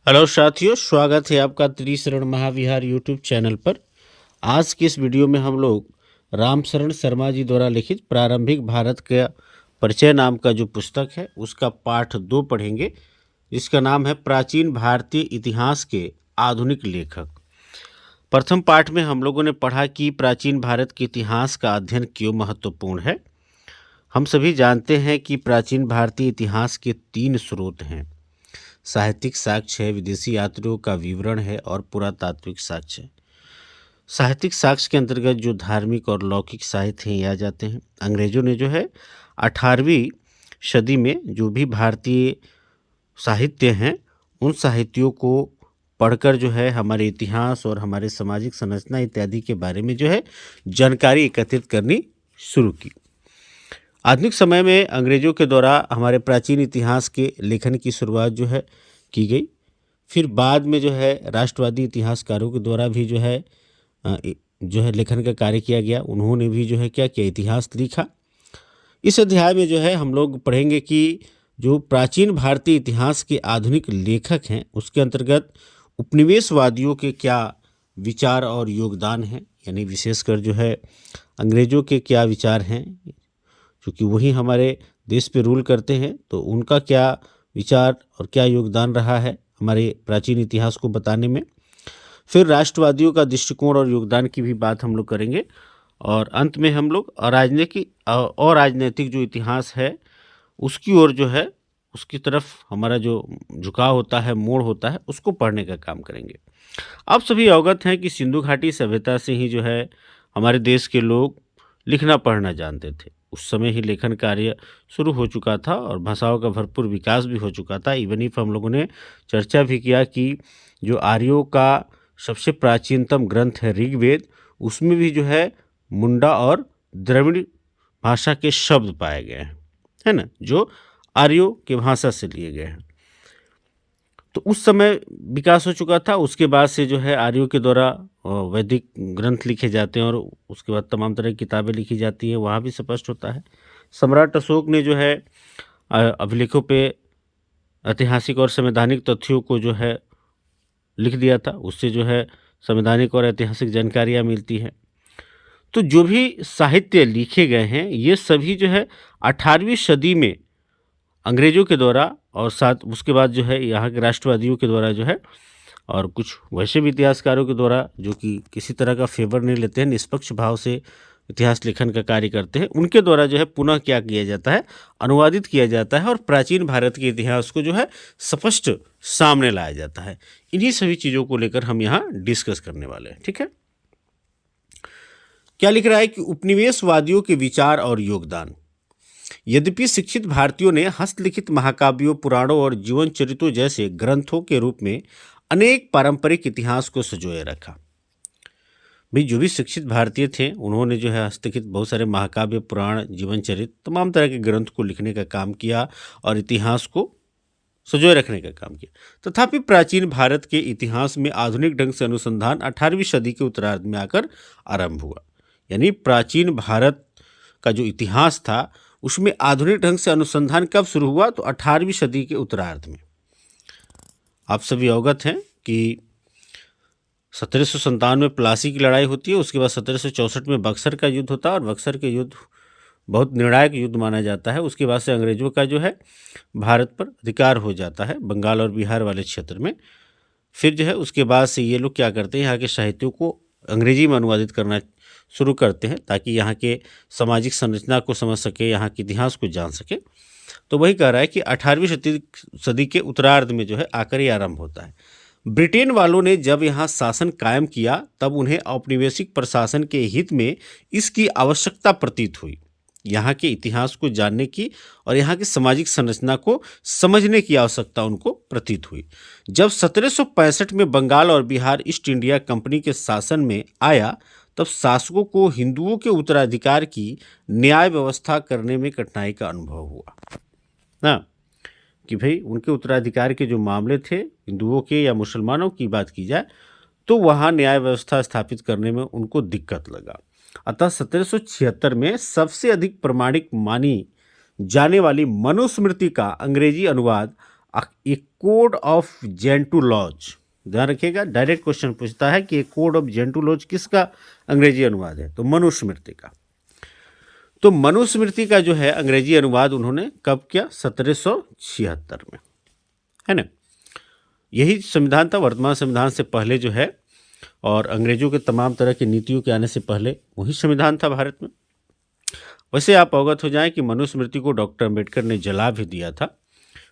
Hello साथियों, स्वागत है आपका त्रिशरण महाविहार यूट्यूब चैनल पर। आज की इस वीडियो में हम लोग रामशरण शर्मा जी द्वारा लिखित प्रारंभिक भारत का परिचय नाम का जो पुस्तक है उसका पाठ 2 पढ़ेंगे, जिसका नाम है प्राचीन भारतीय इतिहास के आधुनिक लेखक। प्रथम पाठ में हम लोगों ने पढ़ा कि प्राचीन भारत के इतिहास का अध्ययन क्यों महत्वपूर्ण है। हम सभी जानते हैं कि प्राचीन भारतीय इतिहास के 3 स्रोत हैं। साहित्यिक साक्ष्य है, विदेशी यात्रियों का विवरण है और पुरातात्विक साक्ष्य है। साहित्यिक साक्ष्य के अंतर्गत जो धार्मिक और लौकिक साहित्य हैं ये आ जाते हैं। अंग्रेजों ने जो है 18वीं सदी में जो भी भारतीय साहित्य हैं उन साहित्यों को पढ़कर जो है हमारे इतिहास और हमारे सामाजिक संरचना इत्यादि के बारे में जो है जानकारी एकत्रित करनी शुरू की। आधुनिक समय में अंग्रेजों के द्वारा हमारे प्राचीन इतिहास के लेखन की शुरुआत जो है की गई। फिर बाद में जो है राष्ट्रवादी इतिहासकारों के द्वारा भी जो है लेखन का कार्य किया गया। उन्होंने भी जो है क्या किया, इतिहास लिखा। इस अध्याय में जो है हम लोग पढ़ेंगे कि जो प्राचीन भारतीय इतिहास के आधुनिक लेखक हैं उसके अंतर्गत उपनिवेशवादियों के क्या विचार और योगदान हैं, यानी विशेषकर जो है अंग्रेजों के क्या विचार हैं, क्योंकि वही हमारे देश पे रूल करते हैं, तो उनका क्या विचार और क्या योगदान रहा है हमारे प्राचीन इतिहास को बताने में। फिर राष्ट्रवादियों का दृष्टिकोण और योगदान की भी बात हम लोग करेंगे और अंत में हम लोग राजनीतिक जो इतिहास है उसकी ओर जो है उसकी तरफ हमारा जो झुकाव होता है, मोड़ होता है, उसको पढ़ने का काम करेंगे। आप सभी अवगत हैं कि सिंधु घाटी सभ्यता से ही जो है हमारे देश के लोग लिखना पढ़ना जानते थे। उस समय ही लेखन कार्य शुरू हो चुका था और भाषाओं का भरपूर विकास भी हो चुका था। इवन इफ हम लोगों ने चर्चा भी किया कि जो आर्यों का सबसे प्राचीनतम ग्रंथ है ऋग्वेद, उसमें भी जो है मुंडा और द्रविड़ भाषा के शब्द पाए गए हैं, है ना, जो आर्यों के भाषा से लिए गए हैं। तो उस समय विकास हो चुका था। उसके बाद से जो है आर्यों के द्वारा वैदिक ग्रंथ लिखे जाते हैं और उसके बाद तमाम तरह की किताबें लिखी जाती हैं, वहाँ भी स्पष्ट होता है। सम्राट अशोक ने जो है अभिलेखों पे ऐतिहासिक और संवैधानिक तथ्यों को जो है लिख दिया था। उससे जो है संवैधानिक और ऐतिहासिक जानकारियाँ मिलती हैं। तो जो भी साहित्य लिखे गए हैं ये सभी जो है 18वीं सदी में अंग्रेजों के द्वारा और साथ उसके बाद जो है यहाँ के राष्ट्रवादियों के द्वारा जो है और कुछ वैसे भी इतिहासकारों के द्वारा जो कि किसी तरह का फेवर नहीं लेते हैं, निष्पक्ष भाव से इतिहास लेखन का कार्य करते हैं, उनके द्वारा जो है पुनः क्या किया जाता है, अनुवादित किया जाता है और प्राचीन भारत के इतिहास को जो है स्पष्ट सामने लाया जाता है। इन्हीं सभी चीज़ों को लेकर हम यहाँ डिस्कस करने वाले हैं। ठीक है, क्या लिख रहा है कि उपनिवेशवादियों के विचार और योगदान। यद्यपि शिक्षित भारतीयों ने हस्तलिखित महाकाव्यों, पुराणों और जीवन चरित्रों जैसे ग्रंथों के रूप में अनेक पारंपरिक इतिहास को संजोए रखा। भाई जो भी शिक्षित भारतीय थे उन्होंने जो है हस्तलिखित बहुत सारे महाकाव्य, पुराण, जीवन चरित्र, तमाम तरह के ग्रंथ को लिखने का काम किया और इतिहास को संजोए रखने का काम किया। तथापि प्राचीन भारत के इतिहास में आधुनिक ढंग से अनुसंधान 18वीं सदी के उत्तरार्ध में आकर आरंभ हुआ। यानी प्राचीन भारत का जो इतिहास था उसमें आधुनिक ढंग से अनुसंधान कब शुरू हुआ, तो 18वीं सदी के उत्तरार्ध में। आप सभी अवगत हैं कि 1797 में प्लासी की लड़ाई होती है, उसके बाद 1764 में बक्सर का युद्ध होता है और बक्सर के युद्ध बहुत निर्णायक युद्ध माना जाता है। उसके बाद से अंग्रेजों का जो है भारत पर अधिकार हो जाता है, बंगाल और बिहार वाले क्षेत्र में। फिर जो है उसके बाद से ये लोग क्या करते हैं, यहाँ के साहित्यों को अंग्रेजी में अनुवादित करना शुरू करते हैं ताकि यहाँ के सामाजिक संरचना को समझ सके, यहाँ के इतिहास को जान सके। तो वही कह रहा है कि 18वीं सदी के उत्तरार्ध में जो है आकर ये आरंभ होता है। ब्रिटेन वालों ने जब यहाँ शासन कायम किया तब उन्हें औपनिवेशिक प्रशासन के हित में इसकी आवश्यकता प्रतीत हुई। यहाँ के इतिहास को जानने की और यहाँ की सामाजिक संरचना को समझने की आवश्यकता उनको प्रतीत हुई। जब 1765 में बंगाल और बिहार ईस्ट इंडिया कंपनी के शासन में आया तब शासकों को हिंदुओं के उत्तराधिकार की न्याय व्यवस्था करने में कठिनाई का अनुभव हुआ ना, कि भाई उनके उत्तराधिकार के जो मामले थे हिंदुओं के या मुसलमानों की बात की जाए तो वहाँ न्याय व्यवस्था स्थापित करने में उनको दिक्कत लगा। अतः 1776 में सबसे अधिक प्रमाणिक मानी जाने वाली मनुस्मृति का अंग्रेजी अनुवाद ए कोड ऑफ जेंटुलॉज, ध्यान रखिएगा, डायरेक्ट क्वेश्चन पूछता है कि ए कोड ऑफ जेंटुलॉज किसका अंग्रेजी अनुवाद है, तो मनुस्मृति का। तो मनुस्मृति का जो है अंग्रेजी अनुवाद उन्होंने कब किया, 1776 में, है ना। यही संविधान था, वर्तमान संविधान से पहले जो है, और अंग्रेजों के तमाम तरह की नीतियों के आने से पहले वही संविधान था भारत में। वैसे आप अवगत हो जाएं कि मनुस्मृति को डॉक्टर अम्बेडकर ने जला भी दिया था,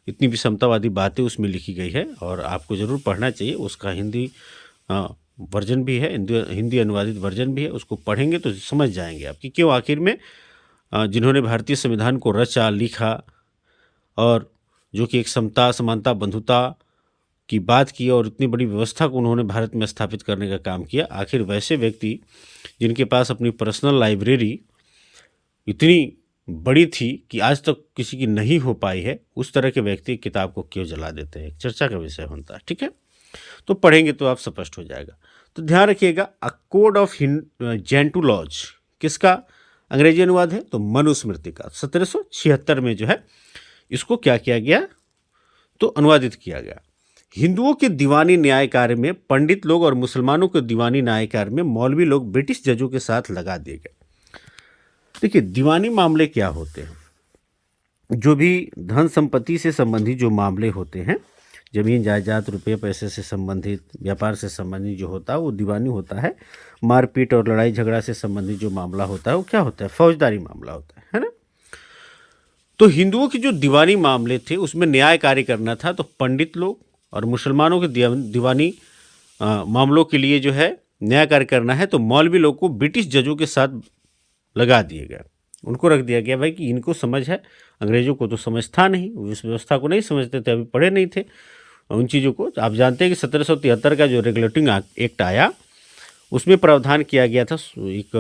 इतनी विषमतावादी बातें उसमें लिखी गई है, और आपको ज़रूर पढ़ना चाहिए। उसका हिंदी वर्जन भी है, हिंदी अनुवादित वर्जन भी है, उसको पढ़ेंगे तो समझ जाएंगे आप कि क्यों आखिर में जिन्होंने भारतीय संविधान को रचा लिखा और जो कि एक समता समानता बंधुता की बात की और इतनी बड़ी व्यवस्था को उन्होंने भारत में स्थापित करने का काम किया, आखिर वैसे व्यक्ति जिनके पास अपनी पर्सनल लाइब्रेरी इतनी बड़ी थी कि आज तक किसी की नहीं हो पाई है, उस तरह के व्यक्ति किताब को क्यों जला देते हैं, चर्चा का विषय बनता है। ठीक है, तो पढ़ेंगे तो आप स्पष्ट हो जाएगा। तो ध्यान रखिएगा, अ कोड ऑफ जेंटुलॉज किसका अंग्रेजी अनुवाद है, तो मनुस्मृति का। 1776 में जो है इसको क्या किया गया, तो अनुवादित किया गया। हिंदुओं के दीवानी न्याय कार्य में पंडित लोग और मुसलमानों के दीवानी न्याय कार्य में मौलवी लोग ब्रिटिश जजों के साथ लगा दिए गए। देखिए, दीवानी मामले क्या होते हैं, जो भी धन संपत्ति से संबंधित जो मामले होते हैं, जमीन जायदाद रुपये पैसे से संबंधित, व्यापार से संबंधित जो होता है वो दीवानी होता है। मारपीट और लड़ाई झगड़ा से संबंधित जो मामला होता है वो क्या होता है, फौजदारी मामला होता है ना। तो हिंदुओं के जो दीवानी मामले थे उसमें न्याय कार्य करना था, तो पंडित लोग, और मुसलमानों के दीवानी मामलों के लिए जो है न्याय कार्य करना है, तो मौलवी लोग को ब्रिटिश जजों के साथ लगा दिए गए। उनको रख दिया गया भाई कि इनको समझ है, अंग्रेजों को तो समझ था नहीं, इस व्यवस्था को नहीं समझते थे, अभी पढ़े नहीं थे उन चीज़ों को। आप जानते हैं कि 1773 का जो रेगुलेटिंग एक्ट आया उसमें प्रावधान किया गया था एक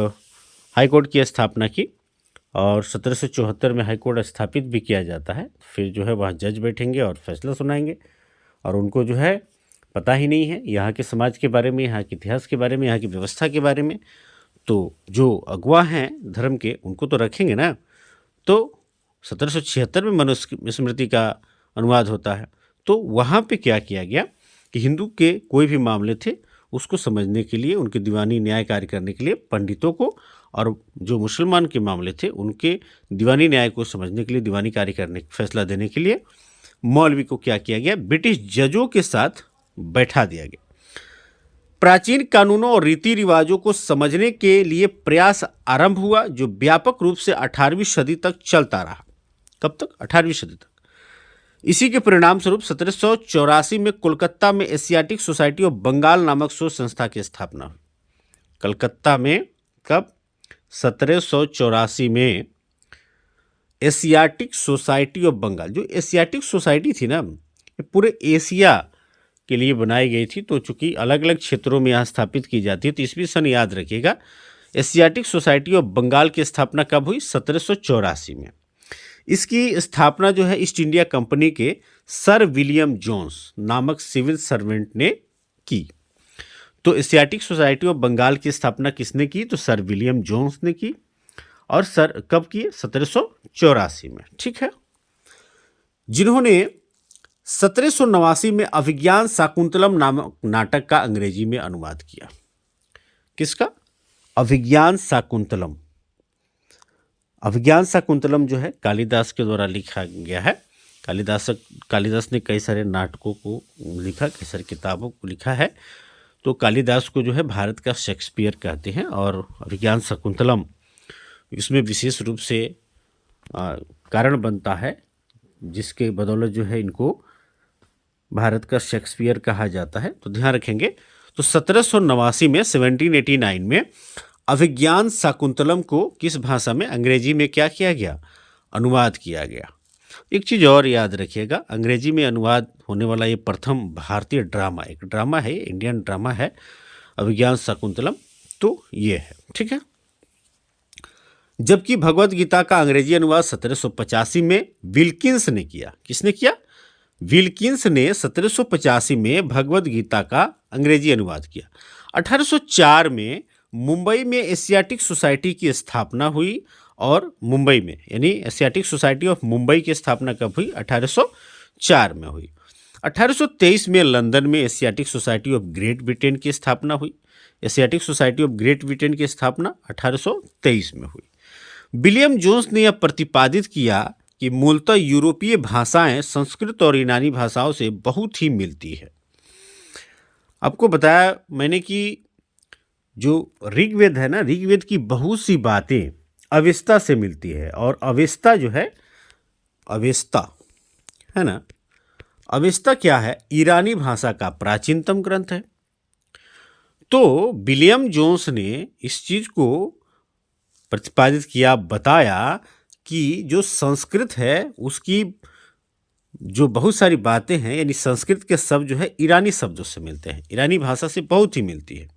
हाई कोर्ट की स्थापना की, और 1774 में हाई कोर्ट स्थापित भी किया जाता है। फिर जो है वहाँ जज बैठेंगे और फैसला सुनाएंगे, और उनको जो है पता ही नहीं है यहाँ के समाज के बारे में, यहाँ के इतिहास के बारे में, यहाँ की व्यवस्था के बारे में। तो जो अगुवा हैं धर्म के उनको तो रखेंगे ना। तो 1776 में मनुस्मृति का अनुवाद होता है। तो वहाँ पे क्या किया गया कि हिंदू के कोई भी मामले थे उसको समझने के लिए, उनके दीवानी न्याय कार्य करने के लिए पंडितों को, और जो मुसलमान के मामले थे उनके दीवानी न्याय को समझने के लिए, दीवानी कार्य करने फैसला देने के लिए मौलवी को क्या किया गया, ब्रिटिश जजों के साथ बैठा दिया गया। प्राचीन कानूनों और रीति रिवाजों को समझने के लिए प्रयास आरंभ हुआ, जो व्यापक रूप से 18वीं सदी तक चलता रहा। कब तक, 18वीं सदी तक। इसी के परिणाम स्वरूप 1784 में कोलकाता में एशियाटिक सोसाइटी ऑफ बंगाल नामक शोध संस्था की स्थापना हुई। कलकत्ता में कब, 1784 में एशियाटिक सोसाइटी ऑफ बंगाल। जो एशियाटिक सोसाइटी थी ना, ये पूरे एशिया के लिए बनाई गई थी, तो चूंकि अलग अलग क्षेत्रों में यहाँ स्थापित की जाती है, तो इसमें सन याद रखिएगा, एशियाटिक सोसाइटी ऑफ बंगाल की स्थापना कब हुई, 1784 में। इसकी स्थापना जो है ईस्ट इंडिया कंपनी के सर विलियम जोन्स नामक सिविल सर्वेंट ने की। तो एशियाटिक सोसाइटी ऑफ बंगाल की स्थापना किसने की, तो सर विलियम जोन्स ने की। और सर कब की, 1784 में। ठीक है, जिन्होंने 1789 में अभिज्ञान शाकुंतलम नामक नाटक का अंग्रेजी में अनुवाद किया। किसका, अभिज्ञान शाकुंतलम। अभिज्ञान शाकुंतलम जो है कालिदास के द्वारा लिखा गया है। कालिदास ने कई सारे नाटकों को लिखा, कई सारी किताबों को लिखा है। तो कालिदास को जो है भारत का शेक्सपियर कहते हैं, और अभिज्ञान शाकुंतलम इसमें विशेष रूप से कारण बनता है, जिसके बदौलत जो है इनको भारत का शेक्सपियर कहा जाता है। तो ध्यान रखेंगे। तो 1789 में 1789 में अभिज्ञान शाकुंतलम को किस भाषा में, अंग्रेजी में क्या किया गया, अनुवाद किया गया। एक चीज़ और याद रखिएगा, अंग्रेजी में अनुवाद होने वाला ये प्रथम भारतीय ड्रामा, एक ड्रामा है, इंडियन ड्रामा है अभिज्ञान शाकुंतलम। तो ये है, ठीक है। जबकि भगवत गीता का अंग्रेजी अनुवाद 1785 में विल्किंस ने किया। किसने किया, विल्किंस ने 1785 में भगवत गीता का अंग्रेजी अनुवाद किया। 1804 में मुंबई में एशियाटिक सोसाइटी की स्थापना हुई, और मुंबई में यानी एशियाटिक सोसाइटी ऑफ मुंबई की स्थापना कब हुई, 1804 में हुई। 1823 में लंदन में Asiatic society of great Britain की स्थापना हुई। Asiatic society of great Britain की स्थापना 1823 में हुई। विलियम जोन्स ने यह प्रतिपादित किया कि मूलतः यूरोपीय भाषाएं संस्कृत और यूनानी भाषाओं से बहुत ही मिलती है। आपको बताया मैंने कि जो ऋग्वेद है ना, ऋग्वेद की बहुत सी बातें अवेस्ता से मिलती है, और अवेस्ता जो है, अवेस्ता है ना, अवेस्ता क्या है? ईरानी भाषा का प्राचीनतम ग्रंथ है। तो विलियम जोन्स ने इस चीज को प्रतिपादित किया, बताया कि जो संस्कृत है उसकी जो बहुत सारी बातें हैं, यानी संस्कृत के शब्द जो है ईरानी शब्दों से मिलते हैं, ईरानी भाषा से बहुत ही मिलती है।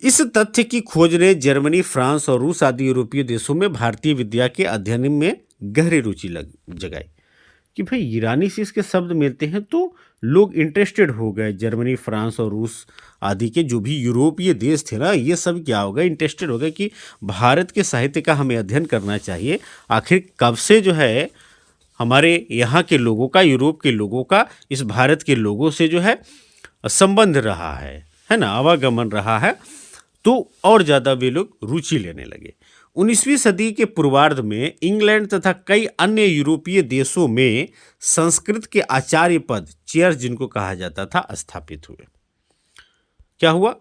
इस तथ्य की खोज ने जर्मनी, फ्रांस और रूस आदि यूरोपीय देशों में भारतीय विद्या के अध्ययन में गहरी रुचि जगाई कि भाई ईरानी से इसके शब्द मिलते हैं, तो लोग इंटरेस्टेड हो गए। जर्मनी, फ्रांस और रूस आदि के जो भी यूरोपीय देश थे ना, ये सब क्या हो गए, इंटरेस्टेड हो गए कि भारत के साहित्य का हमें अध्ययन करना चाहिए। आखिर कब से जो है हमारे यहाँ के लोगों का, यूरोप के लोगों का इस भारत के लोगों से जो है संबंध रहा है ना, आवागमन रहा है, तो और ज़्यादा वे लोग रुचि लेने लगे। 19वीं सदी के पूर्वार्ध में इंग्लैंड तथा कई अन्य यूरोपीय देशों में संस्कृत के आचार्य पद, चेयर्स जिनको कहा जाता था, स्थापित हुए। क्या हुआ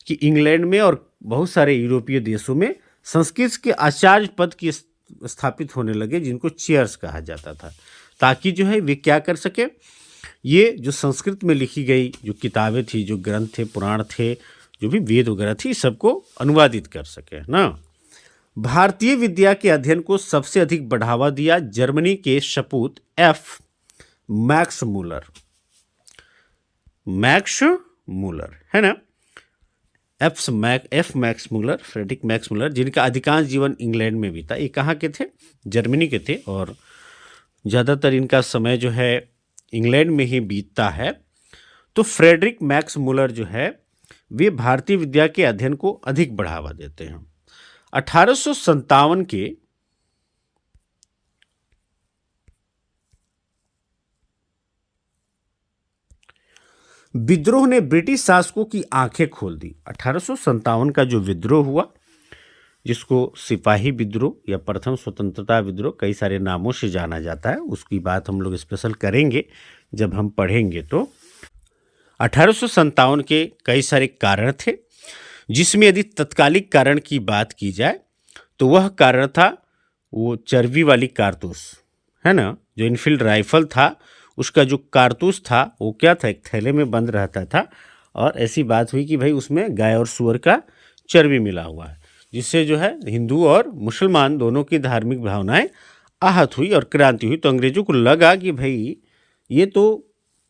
कि इंग्लैंड में और बहुत सारे यूरोपीय देशों में संस्कृत के आचार्य पद की स्थापित होने लगे, जिनको चेयर्स कहा जाता था, ताकि जो है वे क्या कर सके, ये जो संस्कृत में लिखी गई जो किताबें थी, जो ग्रंथ थे, पुराण थे, जो भी वेद वगैरह थी, सबको अनुवादित कर सके ना। भारतीय विद्या के अध्ययन को सबसे अधिक बढ़ावा दिया जर्मनी के सपूत एफ मैक्स मूलर है ना, F Max Müller, Friedrich Max Müller, जिनका अधिकांश जीवन इंग्लैंड में बीता। ये कहाँ के थे? जर्मनी के थे, और ज़्यादातर इनका समय जो है इंग्लैंड में ही बीतता है। तो फ्रेडरिक मैक्स मूलर जो है वे भारतीय विद्या के अध्ययन को अधिक बढ़ावा देते हैं। 1857 के विद्रोह ने ब्रिटिश शासकों की आंखें खोल दी। 1857 का जो विद्रोह हुआ, जिसको सिपाही विद्रोह या प्रथम स्वतंत्रता विद्रोह, कई सारे नामों से जाना जाता है, उसकी बात हम लोग स्पेशल करेंगे जब हम पढ़ेंगे। तो 1857 के कई सारे कारण थे, जिसमें यदि तत्कालिक कारण की बात की जाए तो वह कारण था वो चर्बी वाली कारतूस, है ना, जो इनफील्ड राइफल था, उसका जो कारतूस था वो क्या था, एक थैले में बंद रहता था, और ऐसी बात हुई कि भाई उसमें गाय और सूअर का चर्बी मिला हुआ है, जिससे जो है हिंदू और मुसलमान दोनों की धार्मिक भावनाएं आहत हुई और क्रांति हुई। तो अंग्रेजों को लगा कि भाई ये तो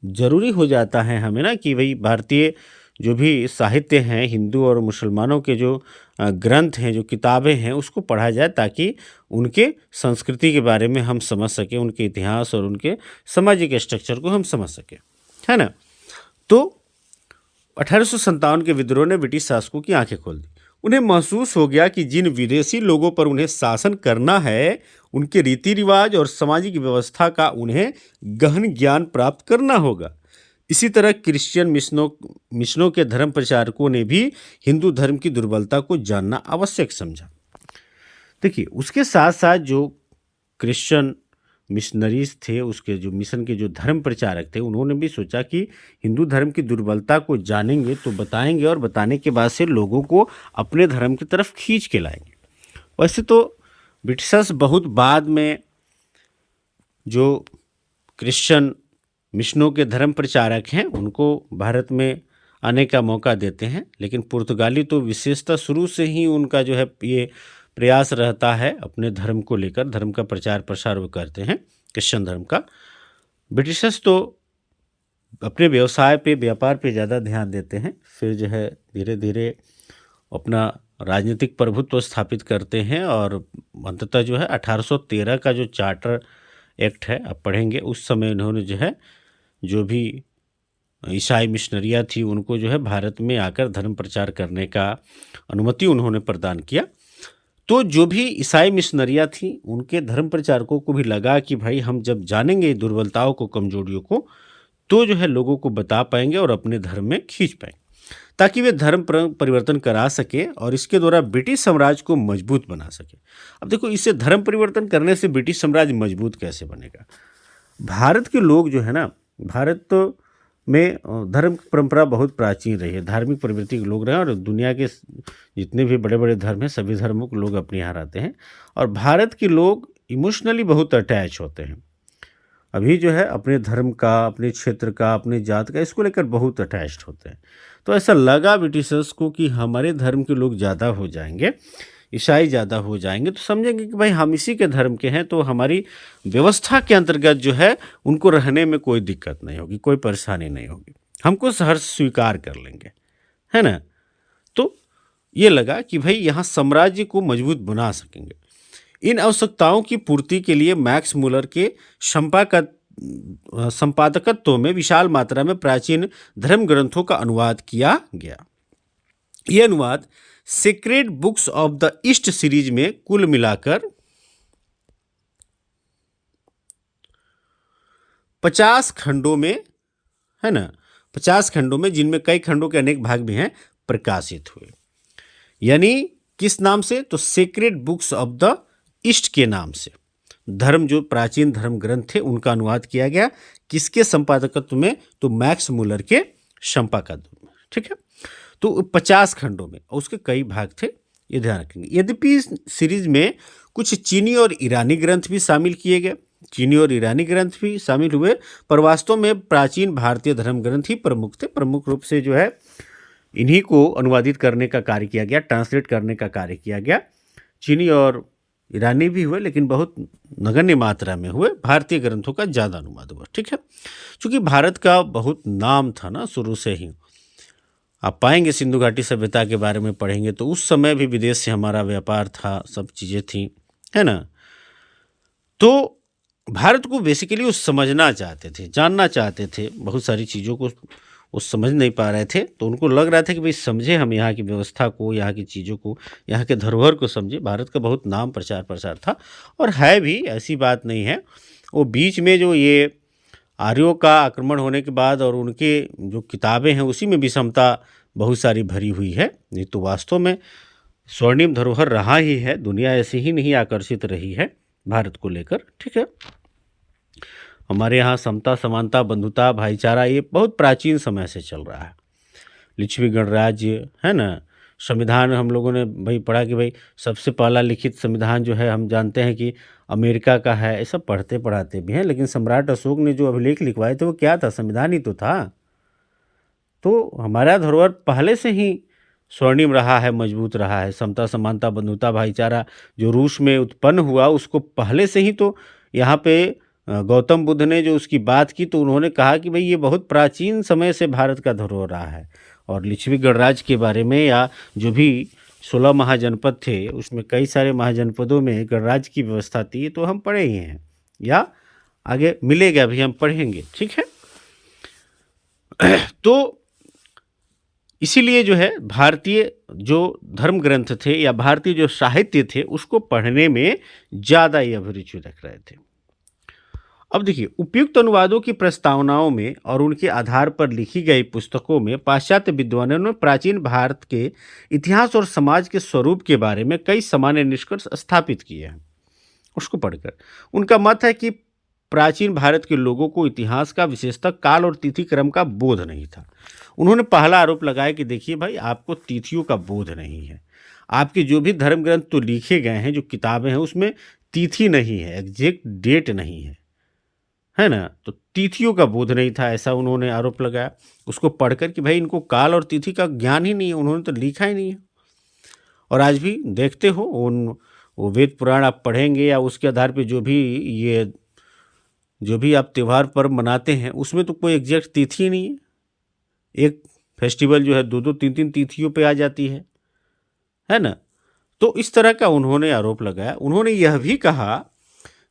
ज़रूरी हो जाता है हमें ना, कि भाई भारतीय जो भी साहित्य हैं, हिंदू और मुसलमानों के जो ग्रंथ हैं, जो किताबें हैं, उसको पढ़ा जाए, ताकि उनके संस्कृति के बारे में हम समझ सकें, उनके इतिहास और उनके सामाजिक स्ट्रक्चर को हम समझ सकें, है ना। तो 1857 के विद्रोह ने ब्रिटिश शासकों की आंखें खोल दी। उन्हें महसूस हो गया कि जिन विदेशी लोगों पर उन्हें शासन करना है, उनके रीति रिवाज और सामाजिक व्यवस्था का उन्हें गहन ज्ञान प्राप्त करना होगा। इसी तरह क्रिश्चियन मिशनों के धर्म प्रचारकों ने भी हिंदू धर्म की दुर्बलता को जानना आवश्यक समझा। देखिए, उसके साथ साथ जो क्रिश्चियन मिशनरीज थे, उसके जो मिशन के जो धर्म प्रचारक थे, उन्होंने भी सोचा कि हिंदू धर्म की दुर्बलता को जानेंगे तो बताएंगे, और बताने के बाद से लोगों को अपने धर्म की तरफ खींच के लाएंगे। वैसे तो ब्रिटिशर्स बहुत बाद में जो क्रिश्चियन मिशनों के धर्म प्रचारक हैं उनको भारत में आने का मौका देते हैं, लेकिन पुर्तगाली तो विशेषतः शुरू से ही उनका जो है ये प्रयास रहता है अपने धर्म को लेकर, धर्म का प्रचार प्रसार वो करते हैं, क्रिश्चियन धर्म का। ब्रिटिशर्स तो अपने व्यवसाय पे, व्यापार पे ज़्यादा ध्यान देते हैं, फिर जो है धीरे धीरे अपना राजनीतिक प्रभुत्व स्थापित करते हैं, और अंततः जो है 1813 का जो चार्टर एक्ट है, अब पढ़ेंगे, उस समय इन्होंने जो है जो भी ईसाई मिशनरियाँ थी उनको जो है भारत में आकर धर्म प्रचार करने का अनुमति उन्होंने प्रदान किया। तो जो भी ईसाई मिशनरियाँ थी उनके धर्म प्रचारकों को भी लगा कि भाई हम जब जानेंगे दुर्बलताओं को, कमजोरियों को, तो जो है लोगों को बता पाएंगे और अपने धर्म में खींच पाएंगे, ताकि वे धर्म परिवर्तन करा सके और इसके द्वारा ब्रिटिश साम्राज्य को मजबूत बना सके। अब देखो, इससे धर्म परिवर्तन करने से ब्रिटिश साम्राज्य मजबूत कैसे बनेगा? भारत के लोग जो है ना, भारत में धर्म की परंपरा बहुत प्राचीन रही है, धार्मिक प्रवृत्ति के लोग रहे हैं और दुनिया के जितने भी बड़े बड़े धर्म हैं सभी धर्मों के लोग अपने यहाँ रहते हैं और भारत के लोग इमोशनली बहुत अटैच होते हैं। अभी जो है अपने धर्म का, अपने क्षेत्र का, अपने जात का, इसको लेकर बहुत अटैच्ड होते हैं। तो ऐसा लगा ब्रिटिशर्स को कि हमारे धर्म के लोग ज़्यादा हो जाएंगे, ईसाई ज़्यादा हो जाएंगे, तो समझेंगे कि भाई हम इसी के धर्म के हैं, तो हमारी व्यवस्था के अंतर्गत जो है उनको रहने में कोई दिक्कत नहीं होगी, कोई परेशानी नहीं होगी, हमको सहर्ष स्वीकार कर लेंगे, है ना। तो ये लगा कि भाई यहाँ साम्राज्य को मजबूत बना सकेंगे। इन आवश्यकताओं की पूर्ति के लिए मैक्स मुलर के संपादकत्व में विशाल मात्रा में प्राचीन धर्म ग्रंथों का अनुवाद किया गया। यह अनुवाद secret books of the east series में कुल मिलाकर 50 खंडों में, है ना, 50 खंडों में, जिनमें कई खंडों के अनेक भाग भी हैं, प्रकाशित हुए। यानी किस नाम से? तो secret books of the east के नाम से धर्म, जो प्राचीन धर्म ग्रंथ थे, उनका अनुवाद किया गया। किसके संपादकत्व में? तो मैक्स मुलर के संपादकत्व में। ठीक है, तो 50 खंडों में, और उसके कई भाग थे, ये ध्यान रखेंगे। यद्यपि इस सीरीज में कुछ चीनी और ईरानी ग्रंथ भी शामिल किए गए, चीनी और ईरानी ग्रंथ भी शामिल हुए, पर वास्तव में प्राचीन भारतीय धर्म ग्रंथ ही प्रमुख थे। प्रमुख रूप से जो है इन्हीं को अनुवादित करने का कार्य किया गया, ट्रांसलेट करने का कार्य किया गया। चीनी और ईरानी भी हुए, लेकिन बहुत नगण्य मात्रा में हुए, भारतीय ग्रंथों का ज़्यादा अनुवाद हुआ। ठीक है, क्योंकि भारत का बहुत नाम था ना शुरू से ही। आप पाएंगे सिंधु घाटी सभ्यता के बारे में पढ़ेंगे तो उस समय भी विदेश से हमारा व्यापार था, सब चीज़ें थी, है ना। तो भारत को बेसिकली वो समझना चाहते थे, जानना चाहते थे, बहुत सारी चीज़ों को वो समझ नहीं पा रहे थे, तो उनको लग रहा था कि भाई समझे हम यहाँ की व्यवस्था को, यहाँ की चीज़ों को, यहाँ के धरोहर को समझे। भारत का बहुत नाम प्रसार था और है भी, ऐसी बात नहीं है। वो बीच में जो ये आर्यों का आक्रमण होने के बाद और उनके जो किताबें हैं उसी में विषमता बहुत सारी भरी हुई है, नहीं तो वास्तव में स्वर्णिम धरोहर रहा ही है। दुनिया ऐसे ही नहीं आकर्षित रही है भारत को लेकर। ठीक है, हमारे यहाँ समता, समानता, बंधुता, भाईचारा ये बहुत प्राचीन समय से चल रहा है। लिच्छवी गणराज्य, है ना, संविधान हम लोगों ने भाई पढ़ा कि भाई सबसे पहला लिखित संविधान जो है हम जानते हैं कि अमेरिका का है, ऐसा पढ़ते पढ़ाते भी हैं। लेकिन सम्राट अशोक ने जो अभिलेख लिखवाए थे वो क्या था? संविधान ही तो था। तो हमारा धरोहर पहले से ही स्वर्णिम रहा है, मजबूत रहा है। समता, समानता, बंधुता, भाईचारा जो रूस में उत्पन्न हुआ उसको पहले से ही तो यहाँ पे गौतम बुद्ध ने जो उसकी बात की तो उन्होंने कहा कि भाई ये बहुत प्राचीन समय से भारत का धरोहर रहा है। और लिच्छवी गणराज्य के बारे में, या जो भी 16 महाजनपद थे उसमें कई सारे महाजनपदों में गणराज्य की व्यवस्था थी, तो हम पढ़े ही हैं या आगे मिलेगा भी, हम पढ़ेंगे। ठीक है, तो इसीलिए जो है भारतीय जो धर्म ग्रंथ थे या भारतीय जो साहित्य थे उसको पढ़ने में ज़्यादा ही अभिरुचि रख रहे थे। अब देखिए, उपयुक्त अनुवादों की प्रस्तावनाओं में और उनके आधार पर लिखी गई पुस्तकों में पाश्चात्य विद्वानों ने प्राचीन भारत के इतिहास और समाज के स्वरूप के बारे में कई सामान्य निष्कर्ष स्थापित किए हैं। उसको पढ़कर उनका मत है कि प्राचीन भारत के लोगों को इतिहास का, विशेषतः काल और तिथि क्रम का बोध नहीं था। उन्होंने पहला आरोप लगाया कि देखिए भाई, आपको तिथियों का बोध नहीं है। आपके जो भी धर्म ग्रंथ तो लिखे गए हैं, जो किताबें हैं, उसमें तिथि नहीं है, एग्जैक्ट डेट नहीं है ना। तो तिथियों का बोध नहीं था, ऐसा उन्होंने आरोप लगाया। उसको पढ़कर कि भाई इनको काल और तिथि का ज्ञान ही नहीं है, उन्होंने तो लिखा ही नहीं है। और आज भी देखते हो वो वेद पुराण आप पढ़ेंगे या उसके आधार पे जो भी आप त्यौहार पर्व मनाते हैं उसमें तो कोई एग्जैक्ट तिथि नहीं है। एक फेस्टिवल जो है 2-2, 3-3 तिथियों पे आ जाती है ना। तो इस तरह का उन्होंने आरोप लगाया। उन्होंने यह भी कहा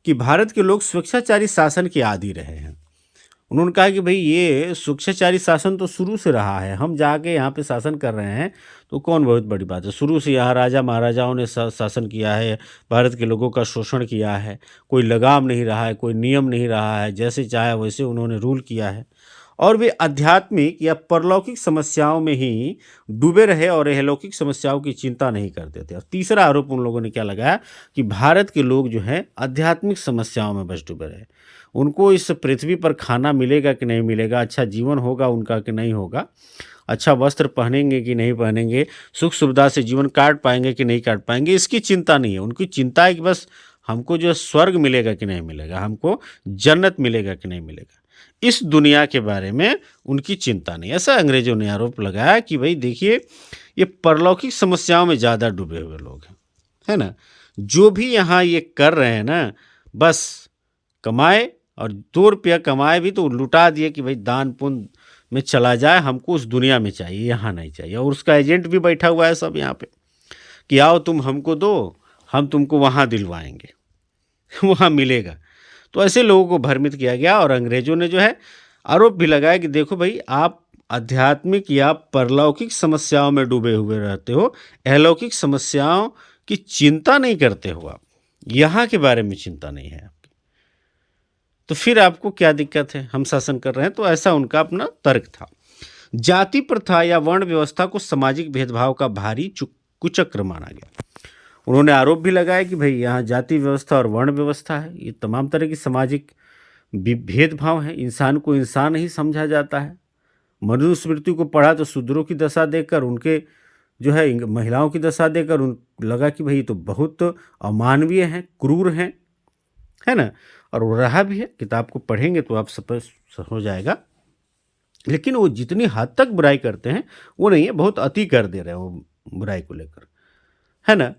कि भारत के लोग स्वेच्छाचारी शासन के आदी रहे हैं। उन्होंने कहा कि भाई ये स्वेच्छाचारी शासन तो शुरू से रहा है, हम जाके यहाँ पे शासन कर रहे हैं तो कौन बहुत बड़ी बात है। शुरू से यहाँ राजा महाराजाओं ने शासन किया है, भारत के लोगों का शोषण किया है, कोई लगाम नहीं रहा है, कोई नियम नहीं रहा है, जैसे चाहे वैसे उन्होंने रूल किया है। और वे आध्यात्मिक या परलौकिक समस्याओं में ही डूबे रहे और इहलौकिक समस्याओं की चिंता नहीं करते थे। और तीसरा आरोप उन लोगों ने क्या लगाया कि भारत के लोग जो हैं आध्यात्मिक समस्याओं में बस डूबे रहे। उनको इस पृथ्वी पर खाना मिलेगा कि नहीं मिलेगा, अच्छा जीवन होगा उनका कि नहीं होगा, अच्छा वस्त्र पहनेंगे कि नहीं पहनेंगे, सुख सुविधा से जीवन काट पाएंगे कि नहीं काट पाएंगे, इसकी चिंता नहीं है। उनकी चिंता है कि बस हमको जो स्वर्ग मिलेगा कि नहीं मिलेगा, हमको जन्नत मिलेगा कि नहीं मिलेगा, इस दुनिया के बारे में उनकी चिंता नहीं। ऐसा अंग्रेजों ने आरोप लगाया कि भाई देखिए ये परलौकिक समस्याओं में ज़्यादा डूबे हुए लोग हैं, है ना। जो भी यहाँ ये कर रहे हैं ना, बस कमाए और 2 रुपया कमाए भी तो लुटा दिए कि भाई दान पुण्य में चला जाए, हमको उस दुनिया में चाहिए, यहाँ नहीं चाहिए। और उसका एजेंट भी बैठा हुआ है सब यहाँ पे कि आओ तुम हमको दो, हम तुमको वहाँ दिलवाएंगे वहाँ मिलेगा। तो ऐसे लोगों को भ्रमित किया गया और अंग्रेजों ने जो है आरोप भी लगाया कि देखो भाई आप आध्यात्मिक या परलौकिक समस्याओं में डूबे हुए रहते हो, अलौकिक समस्याओं की चिंता नहीं करते हो, आप यहाँ के बारे में चिंता नहीं है आपकी, तो फिर आपको क्या दिक्कत है, हम शासन कर रहे हैं। तो ऐसा उनका अपना तर्क था। जाति प्रथा या वर्ण व्यवस्था को सामाजिक भेदभाव का भारी कुचक्र माना गया। उन्होंने आरोप भी लगाया कि भाई यहाँ जाति व्यवस्था और वर्ण व्यवस्था है, ये तमाम तरह की सामाजिक भेदभाव है, इंसान को इंसान ही समझा जाता है। मनुस्मृति को पढ़ा तो शूद्रों की दशा देखकर, उनके जो है महिलाओं की दशा देखकर उन लगा कि भाई तो बहुत अमानवीय हैं, क्रूर हैं, है ना। और वो रहा भी है, किताब को पढ़ेंगे तो आप स्पष्ट हो जाएगा। लेकिन वो जितनी हद तक बुराई करते हैं वो नहीं है, बहुत अति कर दे रहे हैं वो बुराई को लेकर, है ना।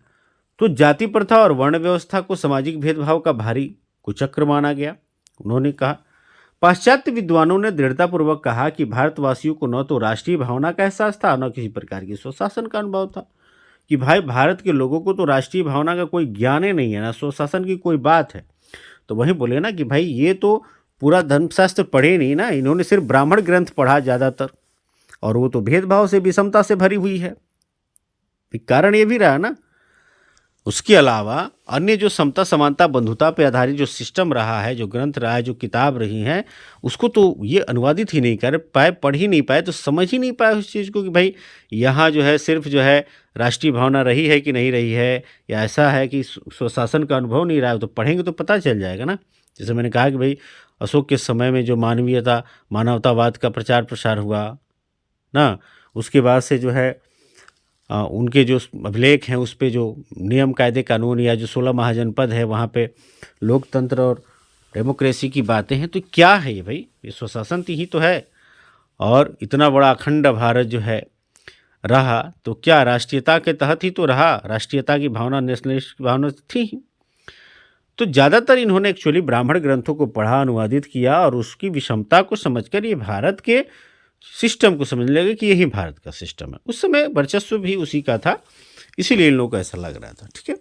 तो जाति प्रथा और वर्ण व्यवस्था को सामाजिक भेदभाव का भारी कुचक्र माना गया। उन्होंने कहा, पाश्चात्य विद्वानों ने दृढ़तापूर्वक कहा कि भारतवासियों को न तो राष्ट्रीय भावना का एहसास था, न किसी प्रकार की स्वशासन का अनुभव था। कि भाई भारत के लोगों को तो राष्ट्रीय भावना का कोई ज्ञान ही नहीं है, ना स्वशासन की कोई बात है। तो वही बोले ना कि भाई ये तो पूरा धर्मशास्त्र पढ़े नहीं ना, इन्होंने सिर्फ ब्राह्मण ग्रंथ पढ़ा ज़्यादातर, और वो तो भेदभाव से विषमता से भरी हुई है, कारण ये भी रहा ना। उसके अलावा अन्य जो समता समानता बंधुता पे आधारित जो सिस्टम रहा है, जो ग्रंथ रहा है, जो किताब रही हैं, उसको तो ये अनुवादित ही नहीं कर पाए, पढ़ ही नहीं पाए, तो समझ ही नहीं पाए उस चीज़ को कि भाई यहाँ जो है सिर्फ जो है राष्ट्रीय भावना रही है कि नहीं रही है, या ऐसा है कि स्वशासन का अनुभव नहीं रहा है। तो पढ़ेंगे तो पता चल जाएगा ना। जैसे मैंने कहा कि भाई अशोक के समय में जो मानवीयता मानवतावाद का प्रचार प्रसार हुआ ना, उसके बाद से जो है उनके जो अभिलेख हैं उस पे जो नियम कायदे कानून या जो 16 महाजनपद है वहाँ पे लोकतंत्र और डेमोक्रेसी की बातें हैं। तो क्या है ये भाई, ये स्वशासन ही तो है। और इतना बड़ा अखंड भारत जो है रहा तो क्या राष्ट्रीयता के तहत ही तो रहा, राष्ट्रीयता की भावना, नेशनलिस्ट की भावना थी ही। तो ज़्यादातर इन्होंने एक्चुअली ब्राह्मण ग्रंथों को पढ़ा, अनुवादित किया और उसकी विषमता को समझकर ये भारत के सिस्टम को समझने लगे कि यही भारत का सिस्टम है। उस समय वर्चस्व भी उसी का था, इसीलिए इन लोगों को ऐसा लग रहा था। ठीक है,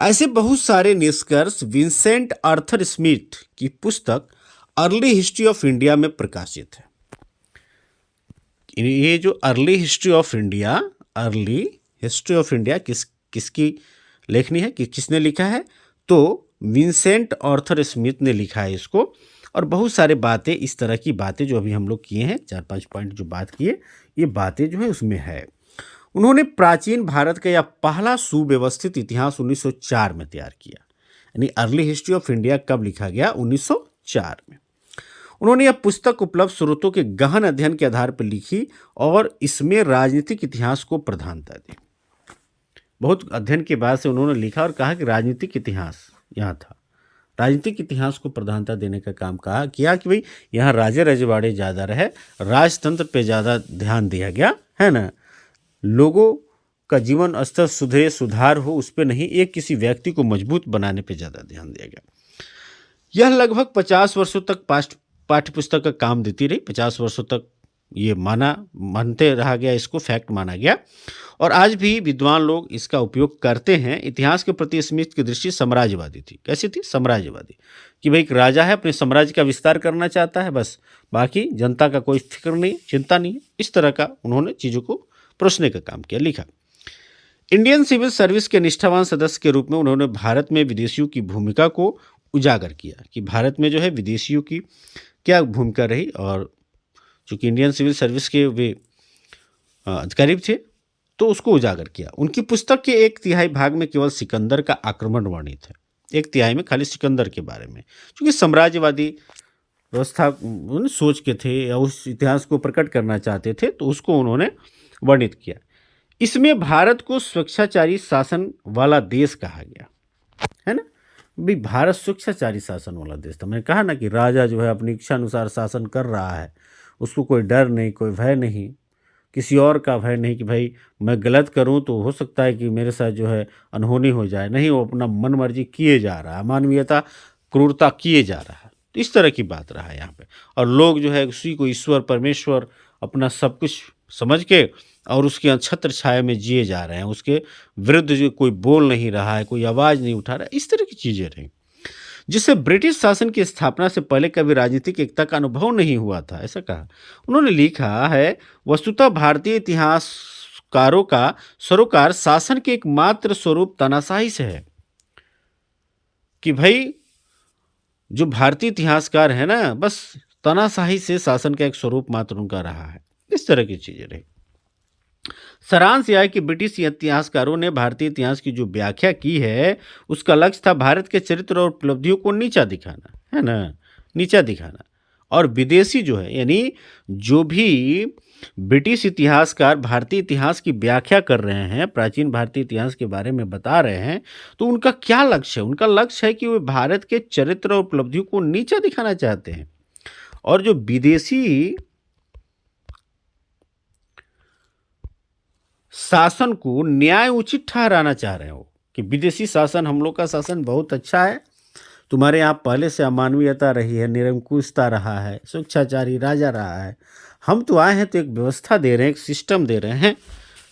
ऐसे बहुत सारे निष्कर्ष विंसेंट आर्थर स्मिथ की पुस्तक अर्ली हिस्ट्री ऑफ इंडिया में प्रकाशित है। ये जो अर्ली हिस्ट्री ऑफ इंडिया किसकी लेखनी है, कि किसने लिखा है, तो विंसेंट आर्थर स्मिथ ने लिखा है इसको। और बहुत सारे बातें, इस तरह की बातें जो अभी हम लोग किए हैं, 4-5 पॉइंट जो बात किए, ये बातें जो है उसमें है। उन्होंने प्राचीन भारत का यह पहला सुव्यवस्थित इतिहास 1904 में तैयार किया। यानी अर्ली हिस्ट्री ऑफ इंडिया कब लिखा गया? 1904 में। उन्होंने यह पुस्तक उपलब्ध स्रोतों के गहन अध्ययन के आधार पर लिखी और इसमें राजनीतिक इतिहास को प्रधानता दी। बहुत अध्ययन के बाद से उन्होंने लिखा और कहा कि राजनीतिक इतिहास यहाँ था, राजनीतिक इतिहास को प्रधानता देने का काम किया कि भाई यहाँ राजे रजवाड़े ज़्यादा रहे, राजतंत्र पे ज़्यादा ध्यान दिया गया, है ना। लोगों का जीवन स्तर सुधार हो उस पर नहीं, एक किसी व्यक्ति को मजबूत बनाने पे ज़्यादा ध्यान दिया गया। यह लगभग 50 वर्षों तक पाठ्य पुस्तक का काम देती रही। 50 वर्षों तक ये मानते रहा गया, इसको फैक्ट माना गया और आज भी विद्वान लोग इसका उपयोग करते हैं। इतिहास के प्रति स्मिथ की दृष्टि साम्राज्यवादी थी। कैसी थी? साम्राज्यवादी। कि भाई एक राजा है, अपने साम्राज्य का विस्तार करना चाहता है, बस बाकी जनता का कोई फिक्र नहीं, चिंता नहीं है। इस तरह का उन्होंने चीज़ों को परोसने का काम किया। लिखा, इंडियन सिविल सर्विस के निष्ठावान सदस्य के रूप में उन्होंने भारत में विदेशियों की भूमिका को उजागर किया कि भारत में जो है विदेशियों की क्या भूमिका रही, और चूंकि इंडियन सिविल सर्विस के वे अधिकारी थे तो उसको उजागर किया। उनकी पुस्तक के 1/3 भाग में केवल सिकंदर का आक्रमण वर्णित है, 1/3 में खाली सिकंदर के बारे में, क्योंकि साम्राज्यवादी व्यवस्था उन्होंने सोच के थे या उस इतिहास को प्रकट करना चाहते थे, तो उसको उन्होंने वर्णित किया। इसमें भारत को स्वेच्छाचारी शासन वाला देश कहा गया है ना। भाई भारत स्वेच्छाचारी शासन वाला देश था। मैंने कहा ना कि राजा जो है अपनी इच्छा अनुसार शासन कर रहा है, उसको कोई डर नहीं, कोई भय नहीं, किसी और का भय नहीं कि भाई मैं गलत करूं तो हो सकता है कि मेरे साथ जो है अनहोनी हो जाए। नहीं, वो अपना मन मर्जी किए जा रहा है, मानवीयता क्रूरता किए जा रहा है। तो इस तरह की बात रहा है यहाँ पे। और लोग जो है उसी को ईश्वर परमेश्वर अपना सब कुछ समझ के और उसके छत्र छाया में जिए जा रहे हैं, उसके विरुद्ध जो कोई बोल नहीं रहा है, कोई आवाज़ नहीं उठा रहा है, इस तरह की चीज़ें रहीं, जिससे ब्रिटिश शासन की स्थापना से पहले कभी राजनीतिक एकता का अनुभव नहीं हुआ था, ऐसा कहा। उन्होंने लिखा है, वस्तुतः भारतीय इतिहासकारों का सरोकार शासन के एकमात्र स्वरूप तानाशाही से है। कि भाई जो भारतीय इतिहासकार है ना, बस तानाशाही से शासन का एक स्वरूप मात्र उनका रहा है। इस तरह की चीजें रही। सारांश यह है कि ब्रिटिश इतिहासकारों ने भारतीय इतिहास की जो व्याख्या की है, उसका लक्ष्य था भारत के चरित्र और उपलब्धियों को नीचा दिखाना, है ना, नीचा दिखाना। और विदेशी जो है, यानी जो भी ब्रिटिश इतिहासकार भारतीय इतिहास की व्याख्या कर रहे हैं, प्राचीन भारतीय इतिहास के बारे में बता रहे हैं, तो उनका क्या लक्ष्य है? उनका लक्ष्य है कि वे भारत के चरित्र और उपलब्धियों को नीचा दिखाना चाहते हैं। और जो विदेशी शासन को न्याय उचित ठहराना चाह रहे हो कि विदेशी शासन, हम लोग का शासन बहुत अच्छा है, तुम्हारे यहाँ पहले से अमानवीयता रही है, निरंकुशता रहा है, स्वेच्छाचारी राजा रहा है, हम तो आए हैं तो एक व्यवस्था दे रहे हैं, एक सिस्टम दे रहे हैं,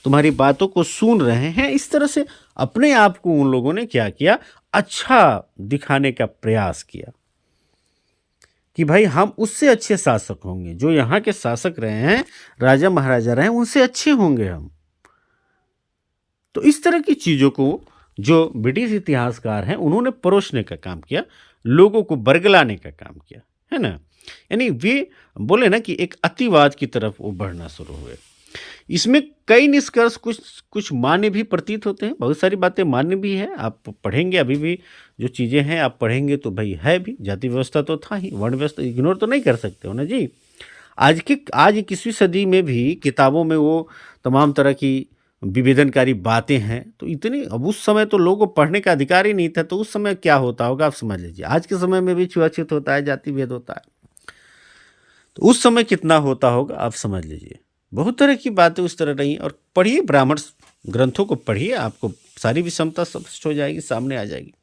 तुम्हारी बातों को सुन रहे हैं। इस तरह से अपने आप को उन लोगों ने क्या किया, अच्छा दिखाने का प्रयास किया कि भाई हम उससे अच्छे शासक होंगे, जो यहाँ के शासक रहे हैं, राजा महाराजा रहे हैं, उनसे अच्छे होंगे हम। तो इस तरह की चीज़ों को जो ब्रिटिश इतिहासकार हैं उन्होंने परोसने का काम किया, लोगों को बरगलाने का काम किया, है ना। यानी वे बोले ना कि एक अतिवाद की तरफ वो बढ़ना शुरू हुए। इसमें कई निष्कर्ष कुछ कुछ मान्य भी प्रतीत होते हैं, बहुत सारी बातें मान्य भी है। आप पढ़ेंगे, अभी भी जो चीज़ें हैं आप पढ़ेंगे तो भाई है भी, जाति व्यवस्था तो था ही, वर्ण व्यवस्था इग्नोर तो नहीं कर सकते हो ना जी। आज 21वीं सदी में भी किताबों में वो तमाम तरह की विभेदनकारी बातें हैं। तो इतनी, अब उस समय तो लोगों को पढ़ने का अधिकार ही नहीं था, तो उस समय क्या होता होगा आप समझ लीजिए। आज के समय में भी छुआछूत होता है, जाति भेद होता है, तो उस समय कितना होता होगा आप समझ लीजिए। बहुत तरह की बातें उस तरह रही। और पढ़िए, ब्राह्मण ग्रंथों को पढ़िए, आपको सारी विषमता स्पष्ट हो जाएगी, सामने आ जाएगी।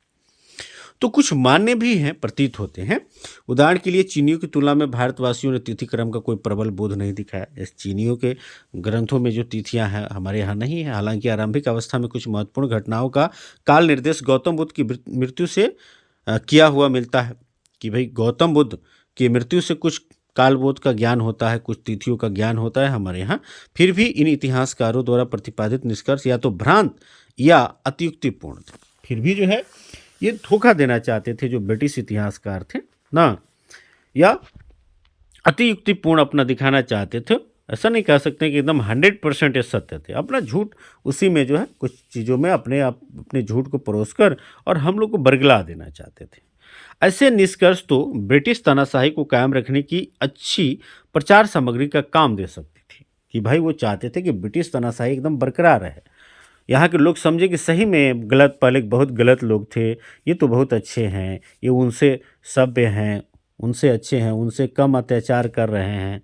तो कुछ मान्य भी हैं, प्रतीत होते हैं। उदाहरण के लिए चीनियों की तुलना में भारतवासियों ने तिथि क्रम का कोई प्रबल बोध नहीं दिखाया। इस चीनियों के ग्रंथों में जो तिथियां हैं हमारे यहाँ नहीं है। हालांकि आरंभिक अवस्था में कुछ महत्वपूर्ण घटनाओं का काल निर्देश गौतम बुद्ध की मृत्यु से किया हुआ मिलता है कि भाई गौतम बुद्ध की मृत्यु से कुछ कालबोध का ज्ञान होता है, कुछ तिथियों का ज्ञान होता है हमारे यहाँ। फिर भी इन इतिहासकारों द्वारा प्रतिपादित निष्कर्ष या तो भ्रांत या अतियुक्तिपूर्ण थे। फिर भी जो है ये धोखा देना चाहते थे जो ब्रिटिश इतिहासकार थे ना, या अतियुक्तिपूर्ण अपना दिखाना चाहते थे। ऐसा नहीं कह सकते कि एकदम 100% ये सत्य थे। अपना झूठ उसी में जो है कुछ चीज़ों में अपने झूठ को परोसकर और हम लोग को बरगला देना चाहते थे। ऐसे निष्कर्ष तो ब्रिटिश तानाशाही को कायम रखने की अच्छी प्रचार सामग्री का काम दे सकती थी कि भाई वो चाहते थे कि ब्रिटिश तानाशाही एकदम बरकरार रहे, यहाँ के लोग समझे कि सही में गलत, पहले बहुत गलत लोग थे, ये तो बहुत अच्छे हैं, ये उनसे सभ्य हैं, उनसे अच्छे हैं, उनसे कम अत्याचार कर रहे हैं,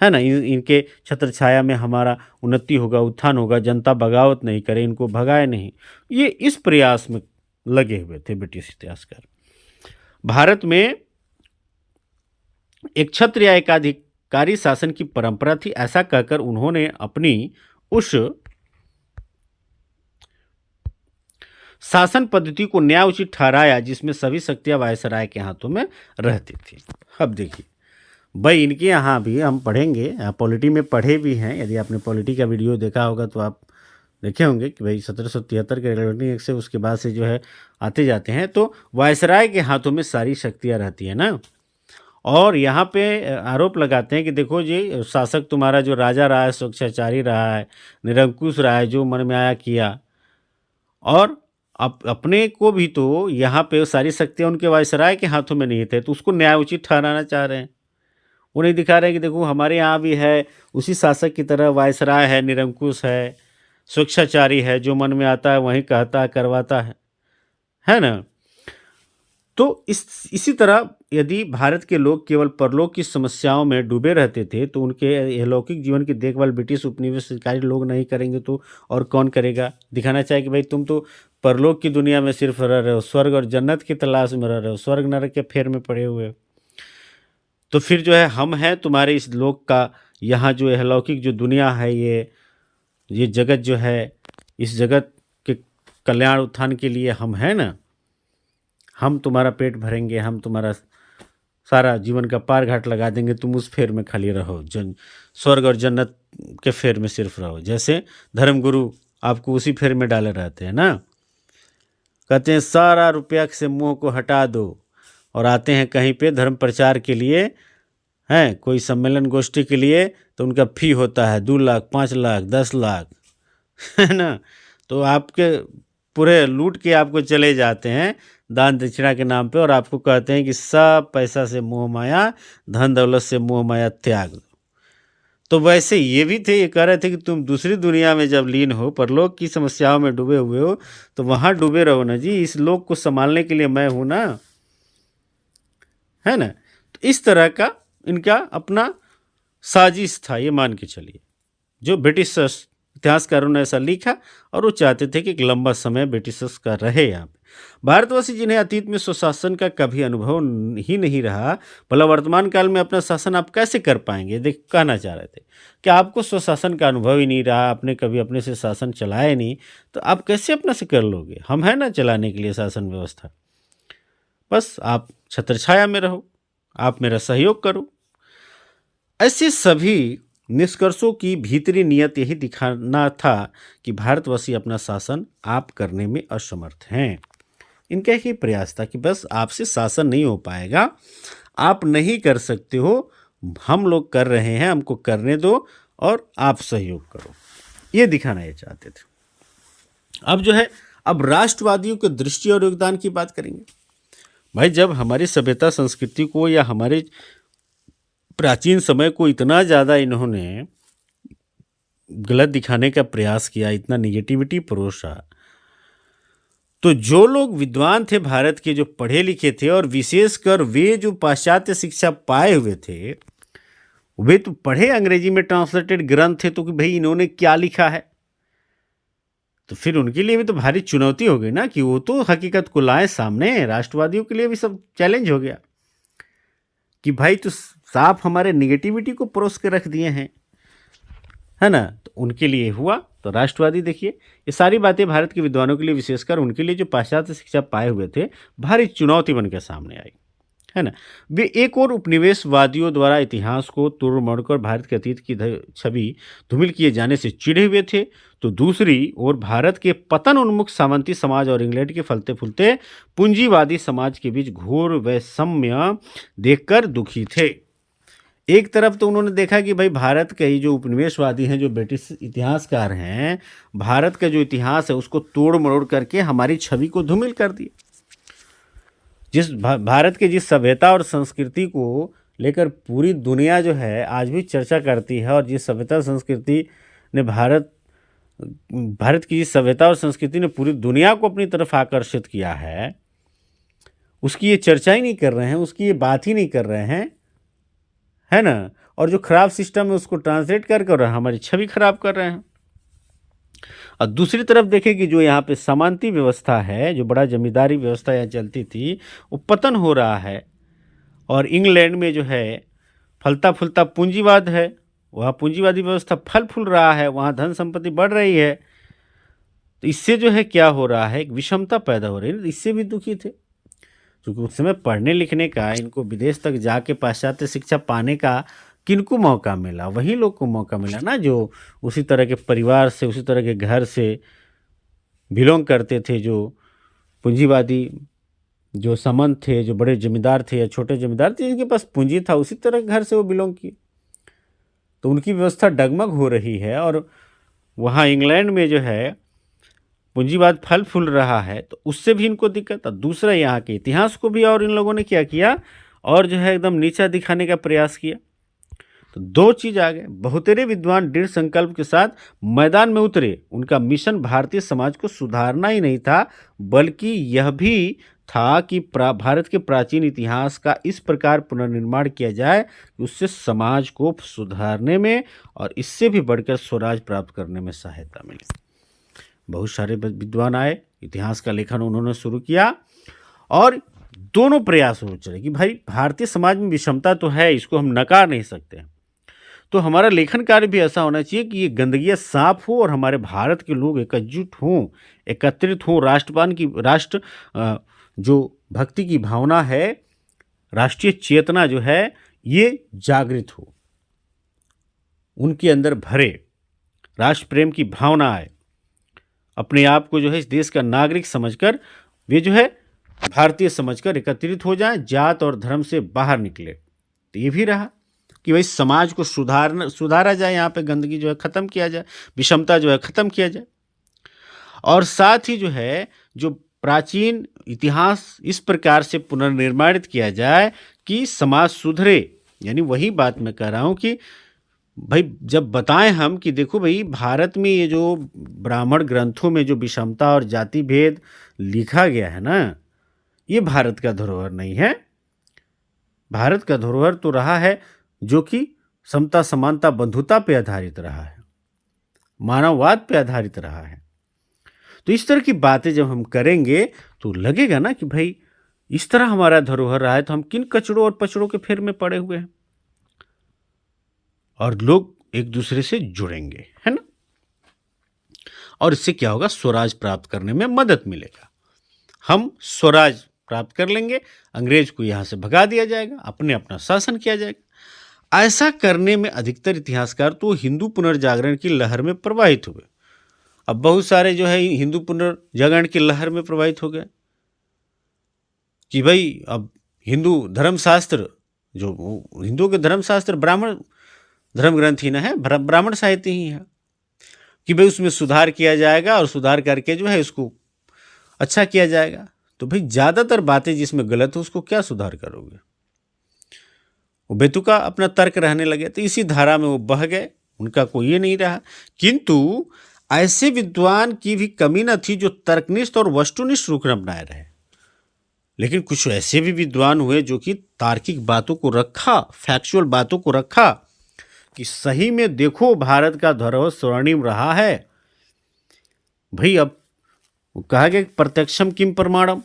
है ना। इनके छत्र छाया में हमारा उन्नति होगा, उत्थान होगा, जनता बगावत नहीं करे, इनको भगाए नहीं। ये इस प्रयास में लगे हुए थे ब्रिटिश इतिहासकार। भारत में एक छत्र या एकाधिकारी शासन की परंपरा थी, ऐसा कहकर उन्होंने अपनी उस शासन पद्धति को न्यायोचित ठहराया जिसमें सभी शक्तियां वायसराय के हाथों में रहती थी। अब देखिए भाई, इनके यहाँ भी हम पढ़ेंगे, पॉलिटी में पढ़े भी हैं। यदि आपने पॉलिटी का वीडियो देखा होगा तो आप देखे होंगे कि भाई 1773 के रेगुलेटिंग एक्ट से उसके बाद से जो है आते जाते हैं, तो वायसराय के हाथों में सारी शक्तियाँ रहती है ना। और यहाँ पे आरोप लगाते हैं कि देखो जी, शासक तुम्हारा जो राजा रहा है, स्वेच्छाचारी रहा है, निरंकुश रहा है, जो मन में आया किया। और अपने को भी तो यहाँ पे सारी शक्तियाँ उनके वायसराय के हाथों में नहीं थे, तो उसको न्यायोचित ठहराना चाह रहे हैं। वो नहीं दिखा रहे हैं कि देखो हमारे यहाँ भी है, उसी शासक की तरह वायसराय है, निरंकुश है, स्वेच्छाचारी है, जो मन में आता है वहीं कहता है, करवाता है ना। तो इसी तरह यदि भारत के लोग केवल परलोक की समस्याओं में डूबे रहते थे, तो उनके अलौकिक जीवन की देखभाल ब्रिटिश उपनिवेशकारी लोग नहीं करेंगे तो और कौन करेगा। दिखाना चाहिए कि भाई तुम तो परलोक की दुनिया में सिर्फ रह रहे हो, स्वर्ग और जन्नत की तलाश में रह रहे हो, स्वर्ग नरक के फेर में पड़े हुए हो। तो फिर जो है हम हैं तुम्हारे इस लोक का, यहाँ जो अलौकिक जो दुनिया है, ये जगत जो है, इस जगत के कल्याण उत्थान के लिए हम हैं ना। हम तुम्हारा पेट भरेंगे, हम तुम्हारा सारा जीवन का पार घाट लगा देंगे, तुम उस फेर में खाली रहो, स्वर्ग और जन्नत के फेर में सिर्फ रहो। जैसे धर्मगुरु आपको उसी फेर में डाले रहते हैं ना। कहते हैं सारा रुपया से मुंह को हटा दो, और आते हैं कहीं पे धर्म प्रचार के लिए, हैं कोई सम्मेलन गोष्ठी के लिए, तो उनका फी होता है 2 लाख, 5 लाख, 10 लाख, है ना। तो आपके पूरे लूट के आपको चले जाते हैं दान दक्षिणा के नाम पे, और आपको कहते हैं कि सब पैसा से मोह माया, धन दौलत से मोह माया त्याग दो। तो वैसे ये भी थे, ये कह रहे थे कि तुम दूसरी दुनिया में जब लीन हो, परलोक की समस्याओं में डूबे हुए हो, तो वहाँ डूबे रहो ना जी, इस लोक को संभालने के लिए मैं हूँ ना, है ना। तो इस तरह का इनका अपना साजिश था, ये मान के चलिए, जो ब्रिटिश इतिहासकारों ने ऐसा लिखा, और वो चाहते थे कि एक लंबा समय ब्रिटिशर्स का रहे यहाँ पे। भारतवासी जिन्हें अतीत में स्वशासन का कभी अनुभव ही नहीं रहा, भला वर्तमान काल में अपना शासन आप कैसे कर पाएंगे। देख, कहना चाह रहे थे कि आपको स्वशासन का अनुभव ही नहीं रहा, आपने कभी अपने से शासन चलाया नहीं, तो आप कैसे अपना से कर लोगे। हम हैं ना चलाने के लिए शासन व्यवस्था, बस आप छत्रछाया में रहो, आप मेरा सहयोग करो। ऐसे सभी निष्कर्षों की भीतरी नियत यही दिखाना था कि भारतवासी अपना शासन आप करने में असमर्थ हैं। इनका ही प्रयास था कि बस आपसे शासन नहीं हो पाएगा, आप नहीं कर सकते हो, हम लोग कर रहे हैं, हमको करने दो और आप सहयोग करो, ये दिखाना ये चाहते थे। अब जो है, अब राष्ट्रवादियों के दृष्टि और योगदान की बात करेंगे। भाई, जब हमारी सभ्यता संस्कृति को या हमारे प्राचीन समय को इतना ज़्यादा इन्होंने गलत दिखाने का प्रयास किया, इतना निगेटिविटी परोसा, तो जो लोग विद्वान थे भारत के, जो पढ़े लिखे थे, और विशेषकर वे जो पाश्चात्य शिक्षा पाए हुए थे, वे तो पढ़े अंग्रेजी में ट्रांसलेटेड ग्रंथ थे, तो कि भाई इन्होंने क्या लिखा है। तो फिर उनके लिए भी तो भारी चुनौती हो गई ना, कि वो तो हकीकत को लाए सामने। राष्ट्रवादियों के लिए भी सब चैलेंज हो गया कि भाई तो साफ हमारे निगेटिविटी को परोस के रख दिए हैं, है ना। तो उनके लिए हुआ। तो राष्ट्रवादी देखिए, ये सारी बातें भारत के विद्वानों के लिए, विशेषकर उनके लिए जो पाश्चात्य शिक्षा पाए हुए थे, भारी चुनौती बनकर सामने आई, है ना। वे एक और उपनिवेशवादियों द्वारा इतिहास को तोड़ मोड़कर भारत के अतीत की छवि धूमिल किए जाने से चिढ़े हुए थे, तो दूसरी ओर भारत के पतन उन्मुख सामंती समाज और इंग्लैंड के फलते फूलते पूंजीवादी समाज के बीच घोर वैषम्य देखकर दुखी थे। एक तरफ तो उन्होंने देखा कि भाई भारत के ही जो उपनिवेशवादी हैं, जो ब्रिटिश इतिहासकार हैं, भारत का जो इतिहास है उसको तोड़ मरोड़ करके हमारी छवि को धूमिल कर दिया। जिस भारत के जिस सभ्यता और संस्कृति को लेकर पूरी दुनिया जो है आज भी चर्चा करती है, और जिस सभ्यता संस्कृति ने भारत की जिस सभ्यता और संस्कृति ने पूरी दुनिया को अपनी तरफ आकर्षित किया है, उसकी ये चर्चा ही नहीं कर रहे हैं, उसकी ये बात ही नहीं कर रहे हैं, है ना। और जो खराब सिस्टम है उसको ट्रांसलेट कर हमारी छवि खराब कर रहे हैं। और दूसरी तरफ देखें कि जो यहाँ पे सामंती व्यवस्था है, जो बड़ा जमींदारी व्यवस्था यहाँ चलती थी, वो पतन हो रहा है, और इंग्लैंड में जो है फलता फूलता पूंजीवाद है, वहाँ पूंजीवादी व्यवस्था फल फूल रहा है, वहाँ धन संपत्ति बढ़ रही है। तो इससे जो है क्या हो रहा है, एक विषमता पैदा हो रही है। इससे भी दुखी थे क्योंकि उस समय पढ़ने लिखने का, इनको विदेश तक जाके पाश्चात्य शिक्षा पाने का किनको मौका मिला? वही लोग को मौका मिला ना जो उसी तरह के परिवार से, उसी तरह के घर से बिलोंग करते थे, जो पूंजीवादी जो संबंध थे, जो बड़े जमींदार थे या छोटे जमींदार थे जिनके पास पूंजी था, उसी तरह के घर से वो बिलोंग किए। तो उनकी व्यवस्था डगमग हो रही है और वहाँ इंग्लैंड में जो है पूंजीवाद फल फूल रहा है, तो उससे भी इनको दिक्कत। और दूसरा यहाँ के इतिहास को भी और इन लोगों ने क्या किया, और जो है एकदम नीचा दिखाने का प्रयास किया। तो दो चीज आ गए, बहुतेरे विद्वान दृढ़ संकल्प के साथ मैदान में उतरे। उनका मिशन भारतीय समाज को सुधारना ही नहीं था, बल्कि यह भी था कि भारत के प्राचीन इतिहास का इस प्रकार पुनर्निर्माण किया जाए कि उससे समाज को सुधारने में और इससे भी बढ़कर स्वराज प्राप्त करने में सहायता मिले। बहुत सारे विद्वान आए, इतिहास का लेखन उन्होंने शुरू किया और दोनों प्रयास हो चले कि भाई भारतीय समाज में विषमता तो है, इसको हम नकार नहीं सकते, तो हमारा लेखन कार्य भी ऐसा होना चाहिए कि ये गंदगियाँ साफ हो और हमारे भारत के लोग एकजुट हों, एकत्रित हों, राष्ट्र जो भक्ति की भावना है, राष्ट्रीय चेतना जो है ये जागृत हो, उनके अंदर भरे, राष्ट्र प्रेम की भावना आए, अपने आप को जो है इस देश का नागरिक समझकर वे जो है भारतीय समझकर एकत्रित हो जाएं, जात और धर्म से बाहर निकले। तो ये भी रहा कि भाई समाज को सुधारा जाए, यहाँ पे गंदगी जो है ख़त्म किया जाए, विषमता जो है ख़त्म किया जाए, और साथ ही जो है जो प्राचीन इतिहास इस प्रकार से पुनर्निर्माणित किया जाए कि समाज सुधरे। यानी वही बात मैं कह रहा हूँ कि भाई जब बताएं हम कि देखो भाई भारत में ये जो ब्राह्मण ग्रंथों में जो विषमता और जाति भेद लिखा गया है ना, ये भारत का धरोहर नहीं है। भारत का धरोहर तो रहा है जो कि समता समानता बंधुता पे आधारित रहा है, मानववाद पे आधारित रहा है। तो इस तरह की बातें जब हम करेंगे तो लगेगा ना कि भाई इस तरह हमारा धरोहर रहा है तो हम किन कचड़ों और पचड़ों के फेर में पड़े हुए हैं, और लोग एक दूसरे से जुड़ेंगे, है ना। और इससे क्या होगा, स्वराज प्राप्त करने में मदद मिलेगा। हम स्वराज प्राप्त कर लेंगे, अंग्रेज को यहां से भगा दिया जाएगा, अपना शासन किया जाएगा। ऐसा करने में अधिकतर इतिहासकार तो हिंदू पुनर्जागरण की लहर में प्रवाहित हुए। अब बहुत सारे जो है हिंदू पुनर्जागरण की लहर में प्रवाहित हो गए कि भाई अब हिंदू धर्मशास्त्र, जो हिंदुओं के धर्मशास्त्र ब्राह्मण धर्म ग्रंथ ही ना है, ब्राह्मण साहित्य ही है, कि भाई उसमें सुधार किया जाएगा और सुधार करके जो है इसको अच्छा किया जाएगा। तो भाई ज़्यादातर बातें जिसमें गलत हो उसको क्या सुधार करोगे? वो बेतुका अपना तर्क रहने लगे, तो इसी धारा में वो बह गए, उनका कोई ये नहीं रहा। किंतु ऐसे विद्वान की भी कमी न थी जो तर्कनिष्ठ और वस्तुनिष्ठ रुख अपनाए रहे, लेकिन कुछ ऐसे भी विद्वान हुए जो कि तार्किक बातों को रखा, फैक्चुअल बातों को रखा कि सही में देखो भारत का धरोहर स्वर्णिम रहा है। भाई अब वो कहा गया प्रत्यक्षम किम प्रमाणम।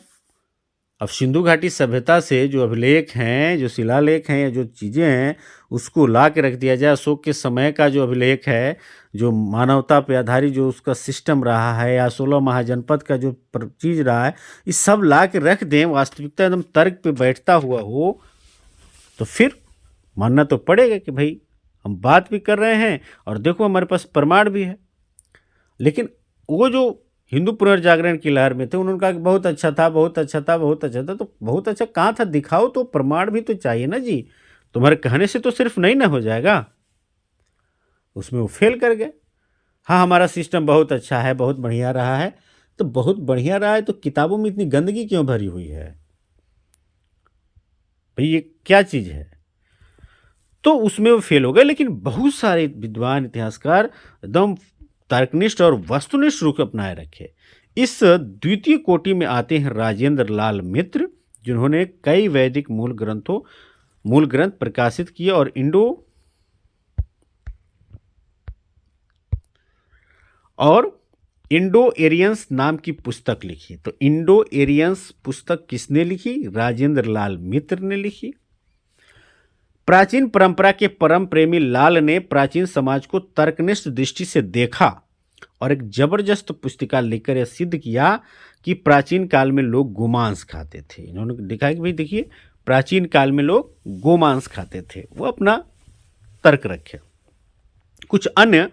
अब सिंधु घाटी सभ्यता से जो अभिलेख हैं, जो शिलालेख हैं या जो चीज़ें हैं, उसको ला के रख दिया जाए। अशोक के समय का जो अभिलेख है, जो मानवता पे आधारित जो उसका सिस्टम रहा है, या 16 महाजनपद का जो चीज़ रहा है, ये सब ला के रख दें, वास्तविकता एकदम तर्क पे बैठता हुआ हो, तो फिर मानना तो पड़ेगा कि भाई हम बात भी कर रहे हैं और देखो हमारे पास प्रमाण भी है। लेकिन वो जो हिंदू पुनर्जागरण की लहर में थे, उन्होंने कहा कि बहुत अच्छा था, बहुत अच्छा था, बहुत अच्छा था। तो बहुत अच्छा कहाँ था, दिखाओ तो, प्रमाण भी तो चाहिए ना जी। तुम्हारे कहने से तो सिर्फ नहीं ना हो जाएगा। उसमें वो फेल कर गए। हाँ, हमारा सिस्टम बहुत अच्छा है, बहुत बढ़िया रहा है। तो बहुत बढ़िया रहा है तो किताबों में इतनी गंदगी क्यों भरी हुई है भाई, ये क्या चीज़ है? तो उसमें वो फेल हो गए। लेकिन बहुत सारे विद्वान इतिहासकार एकदम तर्कनिष्ठ और वस्तुनिष्ठ रुख अपनाए रखे। इस द्वितीय कोटि में आते हैं राजेंद्र लाल मित्र, जिन्होंने कई वैदिक मूल ग्रंथ प्रकाशित किए और इंडो एरियंस नाम की पुस्तक लिखी। तो इंडो एरियंस पुस्तक किसने लिखी? राजेंद्र लाल मित्र ने लिखी। प्राचीन परंपरा के परम प्रेमी लाल ने प्राचीन समाज को तर्कनिष्ठ दृष्टि से देखा और एक जबरदस्त पुस्तिका लेकर यह सिद्ध किया कि प्राचीन काल में लोग गोमांस खाते थे। इन्होंने देखा कि भाई देखिए, प्राचीन काल में लोग गोमांस खाते थे, वो अपना तर्क रखे। कुछ अन्य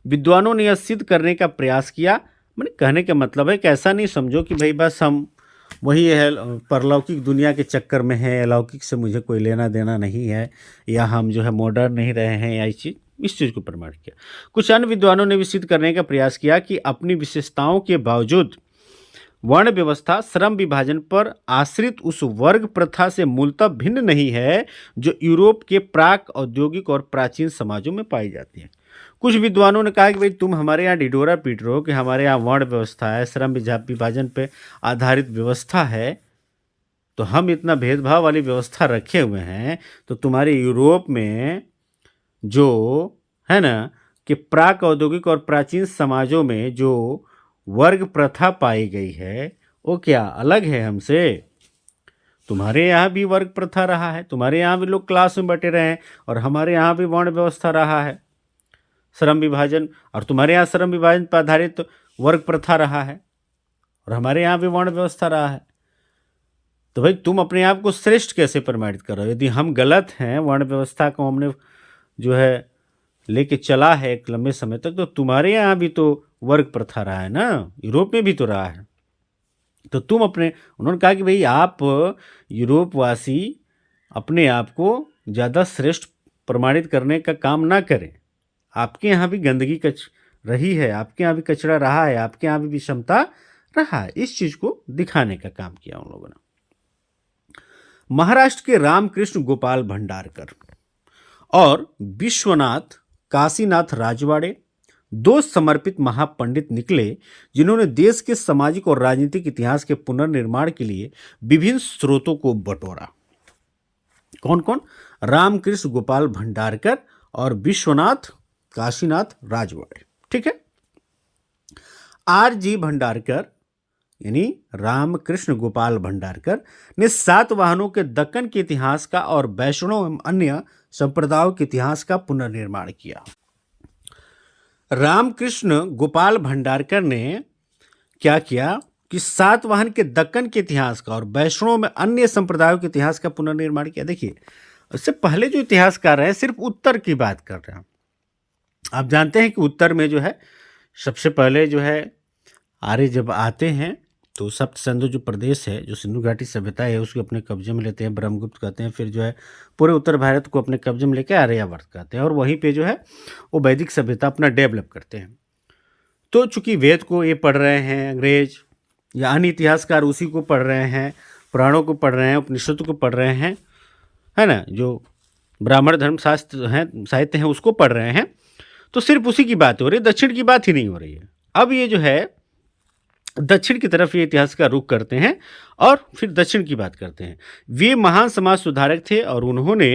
विद्वानों ने यह सिद्ध करने का प्रयास किया। मैंने कहने का मतलब है कि ऐसा नहीं समझो कि भाई बस हम वही है, परलौकिक दुनिया के चक्कर में है, अलौकिक से मुझे कोई लेना देना नहीं है, या हम जो है मॉडर्न नहीं रहे हैं, या इस चीज़ को प्रमाण किया। कुछ अन्य विद्वानों ने भी सिद्ध करने का प्रयास किया कि अपनी विशेषताओं के बावजूद वर्ण व्यवस्था श्रम विभाजन पर आश्रित उस वर्ग प्रथा से मूलतः भिन्न नहीं है जो यूरोप के प्राक औद्योगिक और प्राचीन समाजों में पाई जाती है। कुछ विद्वानों ने कहा कि भाई तुम हमारे यहाँ ढिढोरा पीट रहे हो कि हमारे यहाँ वर्ण व्यवस्था है, श्रम विभाजन पे आधारित व्यवस्था है, तो हम इतना भेदभाव वाली व्यवस्था रखे हुए हैं, तो तुम्हारे यूरोप में जो है ना कि प्राक औद्योगिक और प्राचीन समाजों में जो वर्ग प्रथा पाई गई है वो क्या अलग है हमसे? तुम्हारे यहाँ भी वर्ग प्रथा रहा है, तुम्हारे यहाँ भी लोग क्लास में बटे रहे हैं, और हमारे यहाँ भी वर्ण व्यवस्था रहा है, श्रम विभाजन, और तुम्हारे यहाँ श्रम विभाजन पर आधारित वर्ग प्रथा रहा है, और हमारे यहाँ भी वर्ण व्यवस्था रहा है। तो भाई तुम अपने आप को श्रेष्ठ कैसे प्रमाणित कर रहे हो? यदि हम गलत हैं, वर्ण व्यवस्था को हमने जो है लेके चला है एक लंबे समय तक, तो तुम्हारे यहाँ भी तो वर्ग प्रथा रहा है ना, यूरोप में भी तो रहा है। तो तुम अपने, उन्होंने कहा कि भाई आप यूरोपवासी अपने आप को ज़्यादा श्रेष्ठ प्रमाणित करने का काम ना करें। आपके यहाँ भी गंदगी रही है, आपके यहाँ भी कचरा रहा है, आपके यहाँ भी विषमता रहा है। इस चीज़ को दिखाने का काम किया उन लोगों ने। महाराष्ट्र के रामकृष्ण गोपाल भंडारकर और विश्वनाथ काशीनाथ राजवाड़े दो समर्पित महापंडित निकले जिन्होंने देश के सामाजिक और राजनीतिक इतिहास के पुनर्निर्माण के लिए विभिन्न स्रोतों को बटोरा। कौन कौन? रामकृष्ण गोपाल भंडारकर और विश्वनाथ काशीनाथ राजवाड़े। ठीक है। R.G. भंडारकर यानी रामकृष्ण गोपाल भंडारकर ने सातवाहनों के दक्कन के इतिहास का और वैष्णव एवं अन्य संप्रदायों के इतिहास का पुनर्निर्माण किया। रामकृष्ण गोपाल भंडारकर ने क्या किया कि सातवाहन के दक्कन के इतिहास का और वैष्णव में अन्य संप्रदायों के इतिहास का पुनर्निर्माण किया। देखिए, इससे पहले जो इतिहासकार हैं सिर्फ उत्तर की बात कर रहे हैं। आप जानते हैं कि उत्तर में जो है सबसे पहले जो है आर्य जब आते हैं तो सप्त सिंधु जो प्रदेश है, जो सिंधु घाटी सभ्यता है, उसको अपने कब्जे में लेते हैं, ब्रह्मगुप्त कहते हैं। फिर जो है पूरे उत्तर भारत को अपने कब्जे में लेके आर्यावर्त कहते हैं, और वहीं पे जो है वो वैदिक सभ्यता अपना डेवलप करते हैं। तो चूंकि वेद को ये पढ़ रहे हैं अंग्रेज या अन्य इतिहासकार, उसी को पढ़ रहे हैं, पुराणों को पढ़ रहे हैं, उपनिषदों को पढ़ रहे हैं, है ना, जो ब्राह्मण धर्मशास्त्र हैं, साहित्य हैं, उसको पढ़ रहे हैं, तो सिर्फ उसी की बात हो रही है, दक्षिण की बात ही नहीं हो रही है। अब ये जो है दक्षिण की तरफ ये इतिहास का रुख करते हैं और फिर दक्षिण की बात करते हैं। वे महान समाज सुधारक थे और उन्होंने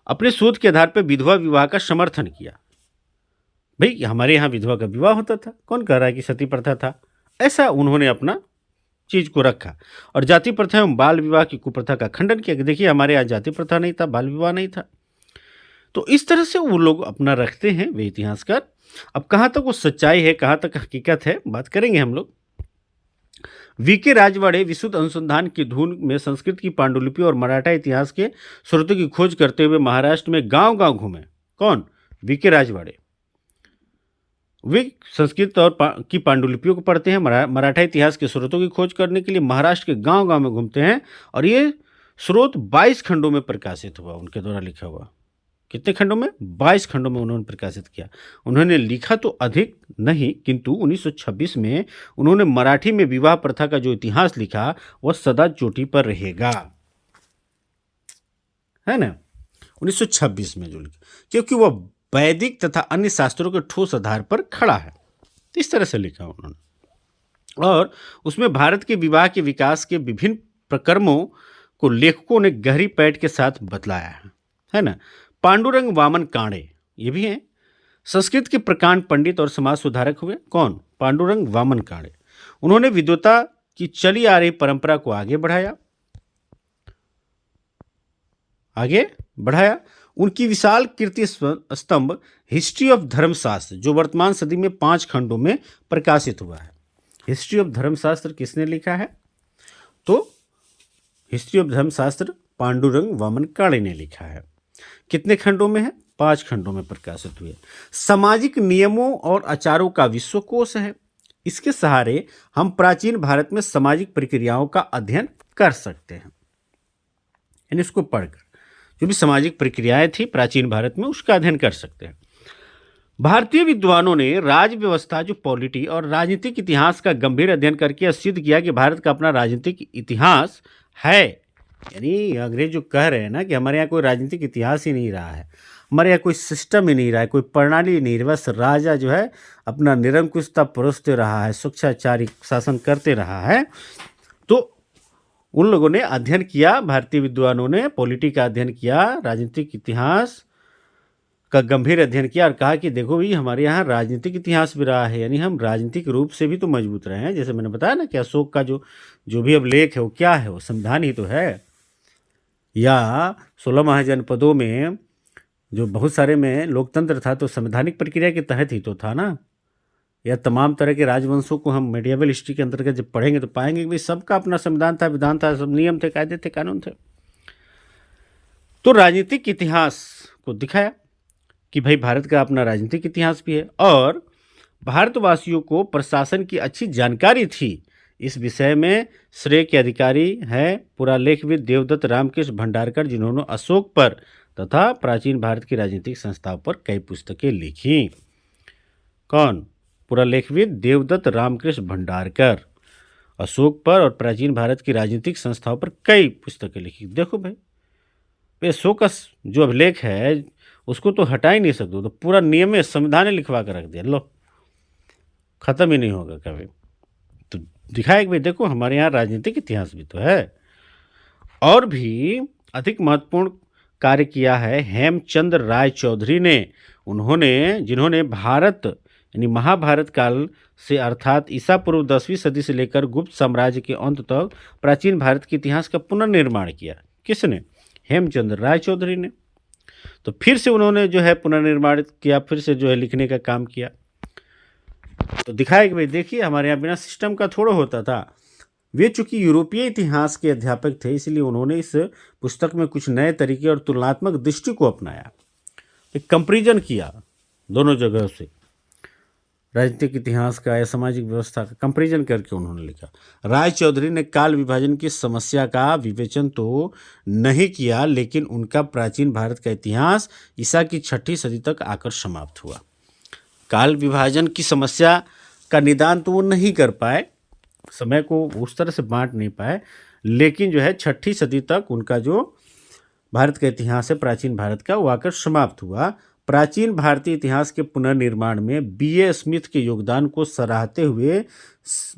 अपने शोध के आधार पर विधवा विवाह का समर्थन किया। भाई हमारे यहाँ विधवा का विवाह होता था, कौन कह रहा है कि सती प्रथा था? ऐसा उन्होंने अपना चीज़ को रखा, और जाति प्रथा एवं बाल विवाह की कुप्रथा का खंडन किया कि देखिए हमारे यहाँ जाति प्रथा नहीं था, बाल विवाह नहीं था। तो इस तरह से वो लोग अपना रखते हैं वे इतिहासकार। अब कहाँ तक वो सच्चाई है, कहाँ तक हकीकत है, बात करेंगे हम लोग। वीके राजवाड़े विशुद्ध अनुसंधान की धुन में संस्कृत की पांडुलिपि और मराठा इतिहास के स्रोतों की खोज करते हुए महाराष्ट्र में गांव-गांव घूमे। कौन? वीके राजवाड़े। वे संस्कृत और की पांडुलिपियों को पढ़ते हैं, मराठा इतिहास के स्रोतों की खोज करने के लिए महाराष्ट्र के गांव-गांव में घूमते हैं, और ये स्रोत 22 खंडों में प्रकाशित हुआ, उनके द्वारा लिखा हुआ। कितने खंडों में? 22 खंडों में उन्होंने प्रकाशित किया। उन्होंने लिखा तो अधिक नहीं, किंतु 1926 में उन्होंने मराठी में विवाह प्रथा का जो इतिहास लिखा वह सदा चोटी पर रहेगा, है ना, 1926 में जो लिखा, क्योंकि वह वैदिक तथा अन्य शास्त्रों के ठोस आधार पर खड़ा है। इस तरह से लिखा उन्होंने, और उसमें भारत के विवाह के विकास के विभिन्न प्रकर्मों को लेखकों ने गहरी पैठ के साथ बतलाया है ना। पांडुरंग वामन कांडे ये भी हैं, संस्कृत के प्रकांड पंडित और समाज सुधारक हुए। कौन? पांडुरंग वामन कांडे। उन्होंने विद्वता की चली आ रही परंपरा को आगे बढ़ाया। उनकी विशाल कीर्ति स्तंभ हिस्ट्री ऑफ धर्मशास्त्र, जो वर्तमान सदी में 5 खंडों में प्रकाशित हुआ है। हिस्ट्री ऑफ धर्मशास्त्र किसने लिखा है? तो हिस्ट्री ऑफ धर्मशास्त्र पांडुरंग वामन काळे ने लिखा है। कितने खंडों में है? 5 खंडों में प्रकाशित हुए। सामाजिक नियमों और आचारों का विश्वकोश है। इसके सहारे हम प्राचीन भारत में सामाजिक प्रक्रियाओं का अध्ययन कर सकते हैं। यानी इसको पढ़कर जो भी सामाजिक प्रक्रियाएं थी प्राचीन भारत में, उसका अध्ययन कर सकते हैं। भारतीय विद्वानों ने राज व्यवस्था, जो पॉलिटी और राजनीतिक इतिहास का गंभीर अध्ययन करके यह सिद्ध किया कि भारत का अपना राजनीतिक इतिहास है। यानी अंग्रेज जो कह रहे हैं ना कि हमारे यहाँ कोई राजनीतिक इतिहास ही नहीं रहा है, हमारे यहाँ कोई सिस्टम ही नहीं रहा है, कोई प्रणाली ही नहीं रही, बस राजा जो है अपना निरंकुशता परोसते रहा है, स्वेच्छाचारी शासन करते रहा है। तो उन लोगों ने अध्ययन किया, भारतीय विद्वानों ने पॉलिटी का अध्ययन किया, राजनीतिक इतिहास का गंभीर अध्ययन किया और कहा कि देखो भाई हमारे यहाँ राजनीतिक इतिहास भी रहा है, यानी हम राजनीतिक रूप से भी तो मजबूत रहे हैं। जैसे मैंने बताया ना कि अशोक का जो भी अभिलेख है वो क्या है? वो संविधान ही तो है। या 16 महाजनपदों में जो बहुत सारे में लोकतंत्र था तो संवैधानिक प्रक्रिया के तहत ही तो था ना। या तमाम तरह के राजवंशों को हम मेडिएवल हिस्ट्री के अंतर्गत जब पढ़ेंगे तो पाएंगे कि भाई सबका अपना संविधान था, विधान था, सब नियम थे, कायदे थे, कानून थे। तो राजनीतिक इतिहास को दिखाया कि भाई भारत का अपना राजनीतिक इतिहास भी है और भारतवासियों को प्रशासन की अच्छी जानकारी थी। इस विषय में श्रेय के अधिकारी हैं पुरालेखविद देवदत्त रामकृष्ण भंडारकर, जिन्होंने अशोक पर तथा प्राचीन भारत की राजनीतिक संस्थाओं पर कई पुस्तकें लिखी। कौन? पुरालेखविद देवदत्त रामकृष्ण भंडारकर, अशोक पर और प्राचीन भारत की राजनीतिक संस्थाओं पर कई पुस्तकें लिखी। देखो भाई अशोक का जो अभिलेख है उसको तो हटा ही नहीं सकते, तो पूरा नियम में संविधान लिखवा कर रख दिया, लो खत्म ही नहीं होगा कभी। तो दिखाया कि भाई देखो हमारे यहाँ राजनीतिक इतिहास भी तो है। और भी अधिक महत्वपूर्ण कार्य किया है हेमचंद्र राय चौधरी ने। जिन्होंने भारत यानी महाभारत काल से अर्थात ईसा पूर्व 10वीं सदी से लेकर गुप्त साम्राज्य के अंत तक प्राचीन भारत के इतिहास का पुनर्निर्माण किया। किसने? हेमचंद्र राय चौधरी ने। तो फिर से उन्होंने जो है पुनर्निर्माण किया, फिर से जो है लिखने का काम किया। तो दिखाया कि भाई देखिए हमारे यहाँ बिना सिस्टम का थोड़ा होता था। वे चूंकि यूरोपीय इतिहास के अध्यापक थे, इसलिए उन्होंने इस पुस्तक में कुछ नए तरीके और तुलनात्मक दृष्टि को अपनाया, एक कंपैरिजन किया दोनों जगह से, राजनीतिक इतिहास का या सामाजिक व्यवस्था का कंपैरिजन करके उन्होंने लिखा। राय चौधरी ने काल विभाजन की समस्या का विवेचन तो नहीं किया, लेकिन उनका प्राचीन भारत का इतिहास ईसा की 6ठी सदी तक आकर समाप्त हुआ। काल विभाजन की समस्या का निदान तो वो नहीं कर पाए, समय को उस तरह से बांट नहीं पाए, लेकिन जो है 6ठी सदी तक उनका जो भारत का इतिहास है प्राचीन भारत का, वो आकर समाप्त हुआ। प्राचीन भारतीय इतिहास के पुनर्निर्माण में B.A. स्मिथ के योगदान को सराहते हुए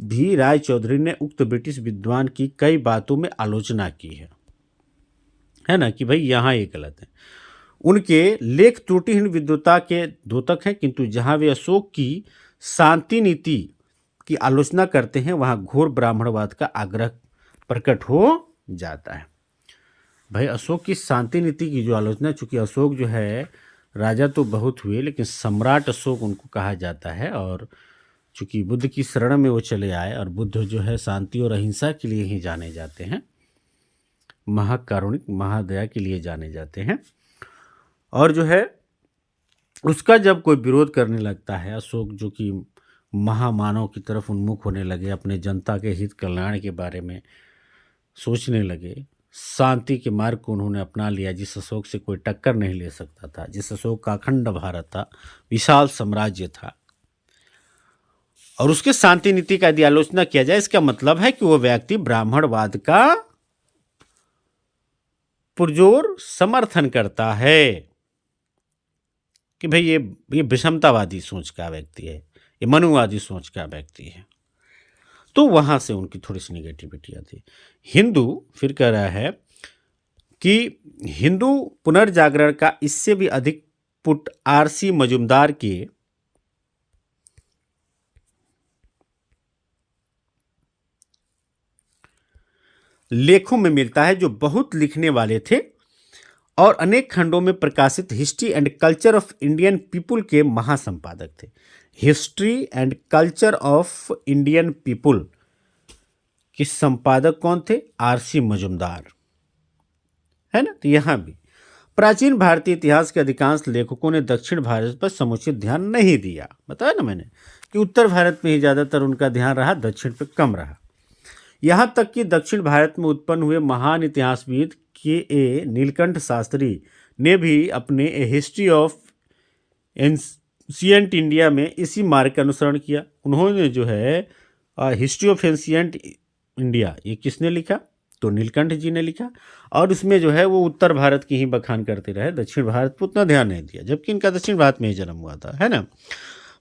भी राय चौधरी ने उक्त ब्रिटिश विद्वान की कई बातों में आलोचना की है ना, कि भाई यहाँ ये गलत है। उनके लेख त्रुटिहीन विद्वता के द्योतक हैं, किंतु जहाँ वे अशोक की शांति नीति की आलोचना करते हैं वहाँ घोर ब्राह्मणवाद का आग्रह प्रकट हो जाता है। भाई अशोक की शांति नीति की जो आलोचना, चूंकि अशोक जो है राजा तो बहुत हुए लेकिन सम्राट अशोक उनको कहा जाता है, और चूंकि बुद्ध की शरण में वो चले आए और बुद्ध जो है शांति और अहिंसा के लिए ही जाने जाते हैं, महाकारुणिक महादया के लिए जाने जाते हैं। और जो है उसका जब कोई विरोध करने लगता है, अशोक जो कि महामानव की तरफ उन्मुख होने लगे, अपने जनता के हित कल्याण के बारे में सोचने लगे, शांति के मार्ग को उन्होंने अपना लिया, जिस अशोक से कोई टक्कर नहीं ले सकता था, जिस अशोक का अखंड भारत था, विशाल साम्राज्य था, और उसके शांति नीति का यदि आलोचना किया जाए, इसका मतलब है कि वो व्यक्ति ब्राह्मणवाद का पुरजोर समर्थन करता है कि भाई ये विषमतावादी सोच का व्यक्ति है, ये मनुवादी सोच का व्यक्ति है। तो वहां से उनकी थोड़ी सी निगेटिविटी आती। हिंदू फिर कह रहा है कि हिंदू पुनर्जागरण का इससे भी अधिक पुट R.C. मजुमदार के लेखों में मिलता है, जो बहुत लिखने वाले थे और अनेक खंडों में प्रकाशित history and culture of Indian people के महासंपादक थे। History and culture of Indian people के संपादक कौन थे? आरसी मजुमदार, है ना। तो यहां भी प्राचीन भारतीय इतिहास के अधिकांश लेखकों ने दक्षिण भारत पर समुचित ध्यान नहीं दिया। बताया ना मैंने कि उत्तर भारत में ही ज़्यादातर उनका ध्यान रहा, दक्षिण पे कम रहा। यहाँ तक कि दक्षिण भारत में उत्पन्न हुए महान इतिहासविद के नीलकंठ शास्त्री ने भी अपने ए हिस्ट्री ऑफ एंशियंट इंडिया में इसी मार्ग का अनुसरण किया। उन्होंने जो है हिस्ट्री ऑफ एंशियंट इंडिया, ये किसने लिखा? तो नीलकंठ जी ने लिखा। और उसमें जो है वो उत्तर भारत की ही बखान करते रहे, दक्षिण भारत पर उतना ध्यान नहीं दिया, जबकि इनका दक्षिण भारत में ही जन्म हुआ था, है ना।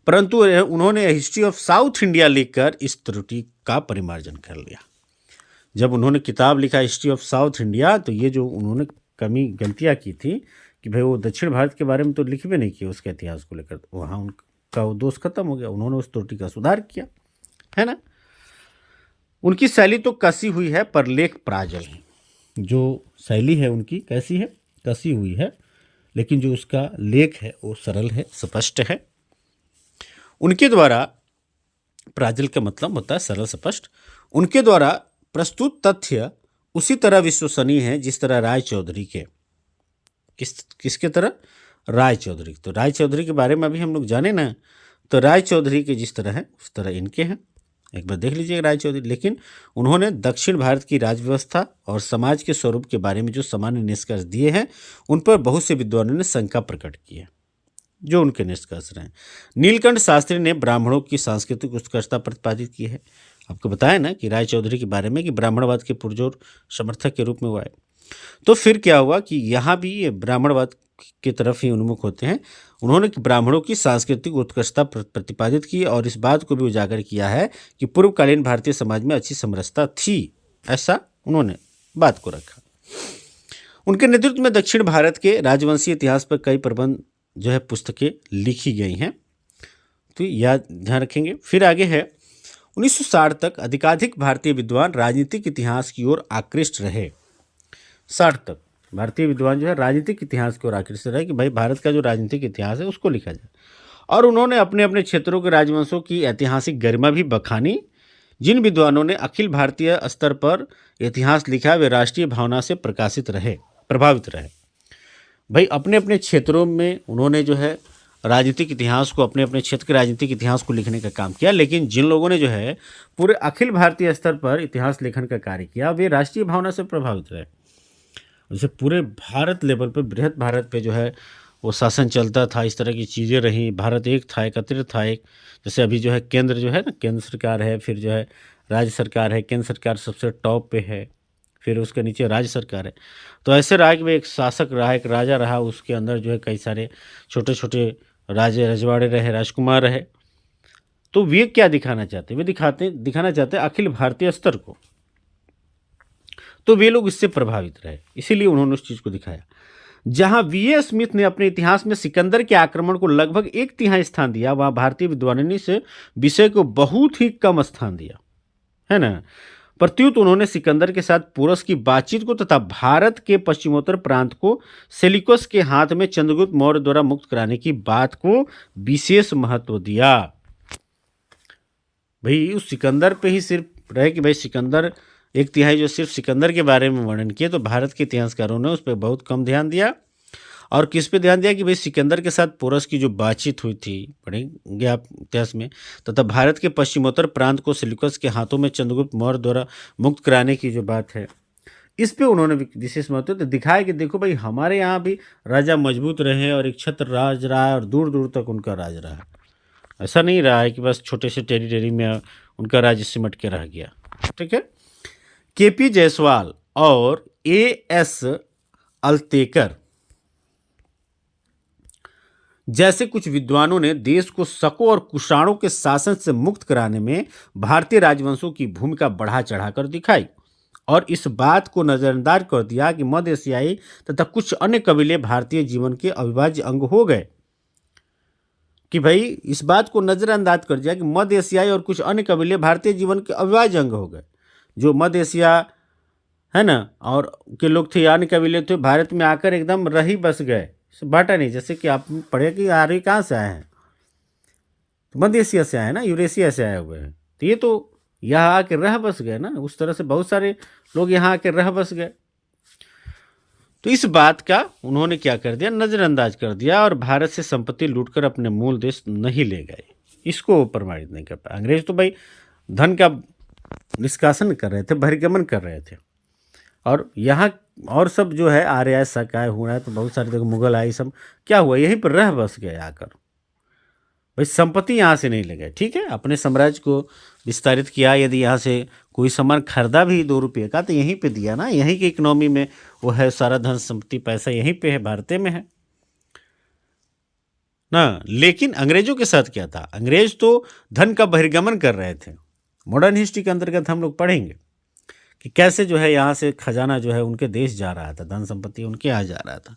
परंतु उन्होंने हिस्ट्री ऑफ साउथ इंडिया लिखकर इस त्रुटि का परिमार्जन कर लिया। जब उन्होंने किताब लिखा हिस्ट्री ऑफ साउथ इंडिया, तो ये जो उन्होंने गलतियाँ की थी कि भाई वो दक्षिण भारत के बारे में तो लिख भी नहीं किया उसके इतिहास को लेकर, वहाँ उनका वो दोष खत्म हो गया। उन्होंने उस त्रुटि का सुधार किया, है ना। उनकी शैली तो कसी हुई है पर लेख प्राजल है। जो शैली है उनकी कैसी है? कसी हुई है, लेकिन जो उसका लेख है वो सरल है, स्पष्ट है। उनके द्वारा, प्राजल का मतलब होता है सरल स्पष्ट, उनके द्वारा प्रस्तुत तथ्य उसी तरह विश्वसनीय है जिस तरह राय चौधरी के। किसके तरह? राय चौधरी। तो राय चौधरी के बारे में अभी हम लोग जाने ना, तो राय चौधरी के जिस तरह है उस तरह इनके हैं। एक बार देख लीजिए राय चौधरी। लेकिन उन्होंने दक्षिण भारत की राज व्यवस्था और समाज के स्वरूप के बारे में जो सामान्य निष्कर्ष दिए हैं उन पर बहुत से विद्वानों ने शंका प्रकट की है, जो उनके निष्कर्ष रहे। नीलकंठ शास्त्री ने ब्राह्मणों की सांस्कृतिक उत्कर्षता प्रतिपादित की है। आपको बताया ना कि राय चौधरी के बारे में कि ब्राह्मणवाद के पुरजोर समर्थक के रूप में वो आए। तो फिर क्या हुआ कि यहाँ भी ये ब्राह्मणवाद की तरफ ही उन्मुख होते हैं। उन्होंने ब्राह्मणों की सांस्कृतिक उत्कृष्टता प्रतिपादित की और इस बात को भी उजागर किया है कि पूर्वकालीन भारतीय समाज में अच्छी समरसता थी, ऐसा उन्होंने बात को रखा। उनके नेतृत्व में दक्षिण भारत के राजवंशीय इतिहास पर कई प्रबंध जो है पुस्तकें लिखी गई हैं, तो याद ध्यान रखेंगे। फिर आगे है 1960 तक अधिकाधिक भारतीय विद्वान राजनीतिक इतिहास की ओर आकृष्ट रहे। 60 तक भारतीय विद्वान जो है राजनीतिक इतिहास की ओर आकृष्ट रहे कि भाई भारत का जो राजनीतिक इतिहास है उसको लिखा जाए। और उन्होंने अपने अपने क्षेत्रों के राजवंशों की ऐतिहासिक गरिमा भी बखानी। जिन विद्वानों ने अखिल भारतीय स्तर पर इतिहास लिखा वे राष्ट्रीय भावना से प्रभावित रहे। भाई अपने अपने क्षेत्रों में उन्होंने जो है राजनीतिक इतिहास को, अपने अपने क्षेत्र के राजनीतिक इतिहास को लिखने का काम किया। लेकिन जिन लोगों ने जो है पूरे अखिल भारतीय स्तर पर इतिहास लेखन का कार्य किया वे राष्ट्रीय भावना से प्रभावित रहे। जैसे पूरे भारत लेवल पर, बृहत भारत पे जो है वो शासन चलता था, इस तरह की चीज़ें रहीं। भारत एक था, एकत्रित था एक। जैसे अभी जो है केंद्र जो है ना, केंद्र सरकार है, फिर जो है राज्य सरकार है। केंद्र सरकार सबसे टॉप पे है, फिर उसके नीचे राज्य सरकार है। तो ऐसे राज्य में एक शासक रहा, एक राजा रहा, उसके अंदर जो है कई सारे छोटे छोटे राजे रजवाड़े रहे, राजकुमार रहे। तो वे क्या दिखाना चाहते? वे दिखाना चाहते अखिल भारतीय स्तर को। तो वे लोग इससे प्रभावित रहे, इसीलिए उन्होंने उस चीज़ को दिखाया। जहां वी.ए. स्मिथ ने अपने इतिहास में सिकंदर के आक्रमण को लगभग 1/3 स्थान दिया, वहां भारतीय विद्वानों ने इस विषय को बहुत ही कम स्थान दिया, है ना। प्रत्युत उन्होंने सिकंदर के साथ पोरस की बातचीत को तथा भारत के पश्चिमोत्तर प्रांत को सेल्यूकस के हाथ में चंद्रगुप्त मौर्य द्वारा मुक्त कराने की बात को विशेष महत्व दिया। भाई उस सिकंदर पे ही सिर्फ रहे कि भाई सिकंदर 1/3 जो सिर्फ सिकंदर के बारे में वर्णन किया, तो भारत के इतिहासकारों ने उस पर बहुत कम ध्यान दिया। और किस पे ध्यान दिया कि भाई सिकंदर के साथ पोरस की जो बातचीत हुई थी, पढ़ेंगे आप इतिहास में, तथा भारत के पश्चिमोत्तर प्रांत को सेल्यूकस के हाथों में चंद्रगुप्त मौर्य द्वारा मुक्त कराने की जो बात है, इस पे उन्होंने विशेष महत्व तो दिखाया कि देखो भाई हमारे यहाँ भी राजा मजबूत रहे और एक छत्र राज रहा है और दूर दूर तक उनका राज रहा है। ऐसा नहीं रहा है कि बस छोटे से टेरिटरी में उनका राज्य सिमट के रह गया। ठीक है। के.पी. जायसवाल और ए.एस. अल्तेकर जैसे कुछ विद्वानों ने देश को शकों और कुषाणों के शासन से मुक्त कराने में भारतीय राजवंशों की भूमिका बढ़ा चढ़ाकर दिखाई और इस बात को नजरअंदाज कर दिया कि मध्य एशियाई तथा कुछ अन्य कबीले भारतीय जीवन के अविभाज्य अंग हो गए। कि भाई इस बात को नजरअंदाज कर दिया कि मध्य एशियाई और कुछ अन्य कबीले भारतीय जीवन के अविभाज्य अंग हो गए। जो मध्य एशिया है ना, और के लोग थे, यानी कबीले थे, भारत में आकर एकदम रही बस गए, बांटा नहीं। जैसे कि आप पढ़े कि आर्य कहाँ से आए हैं, तो मध्य एशिया से आए हैं ना, यूरेशिया से आए हुए हैं, तो ये तो यहाँ आके रह बस गए ना, उस तरह से बहुत सारे लोग यहाँ आके रह बस गए। तो इस बात का उन्होंने क्या कर दिया, नज़रअंदाज कर दिया और भारत से संपत्ति लूटकर अपने मूल देश नहीं ले गए। इसको वो प्रमाणित नहीं कर पाए। अंग्रेज तो भाई धन का निष्कासन कर रहे थे, बहिर्गमन कर रहे थे, और यहाँ और सब जो है आर्य शाकाय हो रहा है, तो बहुत सारे देखो मुगल आए, सब क्या हुआ, यहीं पर रह बस गए आकर। भाई संपत्ति यहाँ से नहीं ले गए, ठीक है, अपने साम्राज्य को विस्तारित किया। यदि यहाँ से कोई सामान खरीदा भी 2 रुपये का, तो यहीं पे दिया ना, यहीं की इकोनॉमी में वो है, सारा धन संपत्ति पैसा यहीं पे है, भारत में है ना। लेकिन अंग्रेजों के साथ क्या था, अंग्रेज तो धन का बहिर्गमन कर रहे थे। मॉडर्न हिस्ट्री के अंतर्गत हम लोग पढ़ेंगे कि कैसे जो है यहाँ से खजाना जो है उनके देश जा रहा था, धन संपत्ति उनके यहाँ जा रहा था,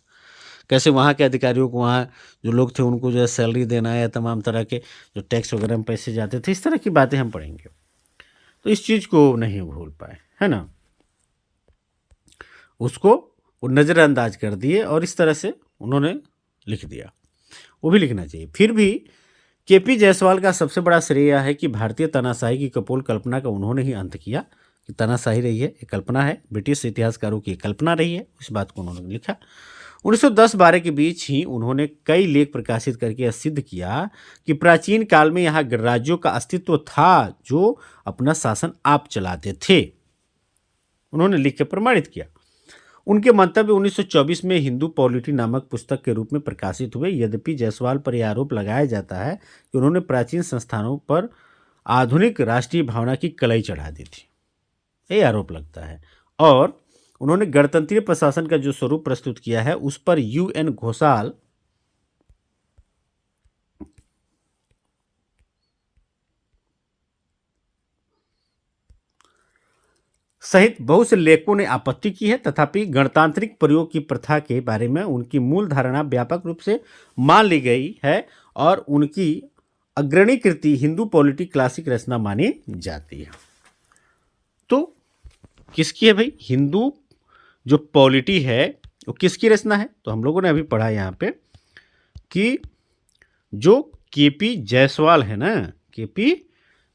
कैसे वहाँ के अधिकारियों को, वहाँ जो लोग थे उनको जो है सैलरी देना या तमाम तरह के जो टैक्स वगैरह में पैसे जाते थे, इस तरह की बातें हम पढ़ेंगे। तो इस चीज़ को नहीं भूल पाए, है ना, उसको वो नज़रअंदाज कर दिए और इस तरह से उन्होंने लिख दिया। वो भी लिखना चाहिए। फिर भी केपी जायसवाल का सबसे बड़ा श्रेय यह है कि भारतीय तानाशाही की कपोल कल्पना का उन्होंने ही अंत किया, कि तानाशाही रही है, ये कल्पना है, ब्रिटिश इतिहासकारों की कल्पना रही है, इस बात को उन्होंने लिखा। 1910-12 के बीच ही उन्होंने कई लेख प्रकाशित करके यह सिद्ध किया कि प्राचीन काल में यहाँ गणराज्यों का अस्तित्व था जो अपना शासन आप चलाते थे। उन्होंने लिख के प्रमाणित किया। उनके मंतव्य 1924 में हिंदू पॉलिटी नामक पुस्तक के रूप में प्रकाशित हुए। यद्यपि जायसवाल पर यह आरोप लगाया जाता है कि उन्होंने प्राचीन संस्थानों पर आधुनिक राष्ट्रीय भावना की कलई चढ़ा दी थी, ये आरोप लगता है। और उन्होंने गणतंत्रीय प्रशासन का जो स्वरूप प्रस्तुत किया है उस पर UN घोषाल सहित बहुत से लेखकों ने आपत्ति की है। तथापि गणतांत्रिक प्रयोग की प्रथा के बारे में उनकी मूल धारणा व्यापक रूप से मान ली गई है और उनकी अग्रणी कृति हिंदू पॉलिटी क्लासिक रचना मानी जाती है। तो किसकी है भाई, हिंदू जो पॉलिटी है वो किसकी रचना है, तो हम लोगों ने अभी पढ़ा यहाँ पे कि जो केपी जायसवाल है ना, केपी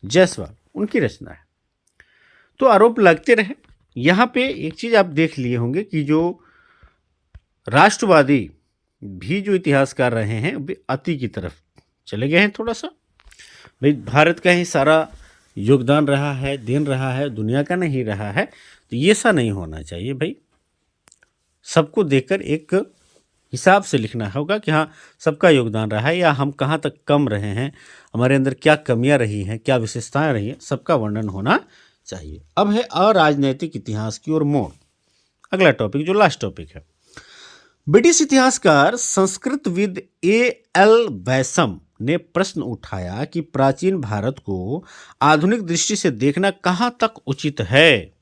जायसवाल उनकी रचना है। तो आरोप लगते रहे। यहाँ पे एक चीज़ आप देख लिए होंगे कि जो राष्ट्रवादी भी जो इतिहासकार रहे हैं वे अति की तरफ चले गए हैं थोड़ा सा। भाई भारत का ही सारा योगदान रहा है, देन रहा है, दुनिया का नहीं रहा है, तो ये सा नहीं होना चाहिए भाई। सबको देखकर एक हिसाब से लिखना होगा कि हाँ सबका योगदान रहा है, या हम कहाँ तक कम रहे हैं, हमारे अंदर क्या कमियां रही हैं, क्या विशेषताएं रही हैं, सबका वर्णन होना चाहिए। अब है अराजनैतिक इतिहास की ओर मोड़, अगला टॉपिक जो लास्ट टॉपिक है। ब्रिटिश इतिहासकार संस्कृतविद A.L. वैसम ने प्रश्न उठाया कि प्राचीन भारत को आधुनिक दृष्टि से देखना कहाँ तक उचित है।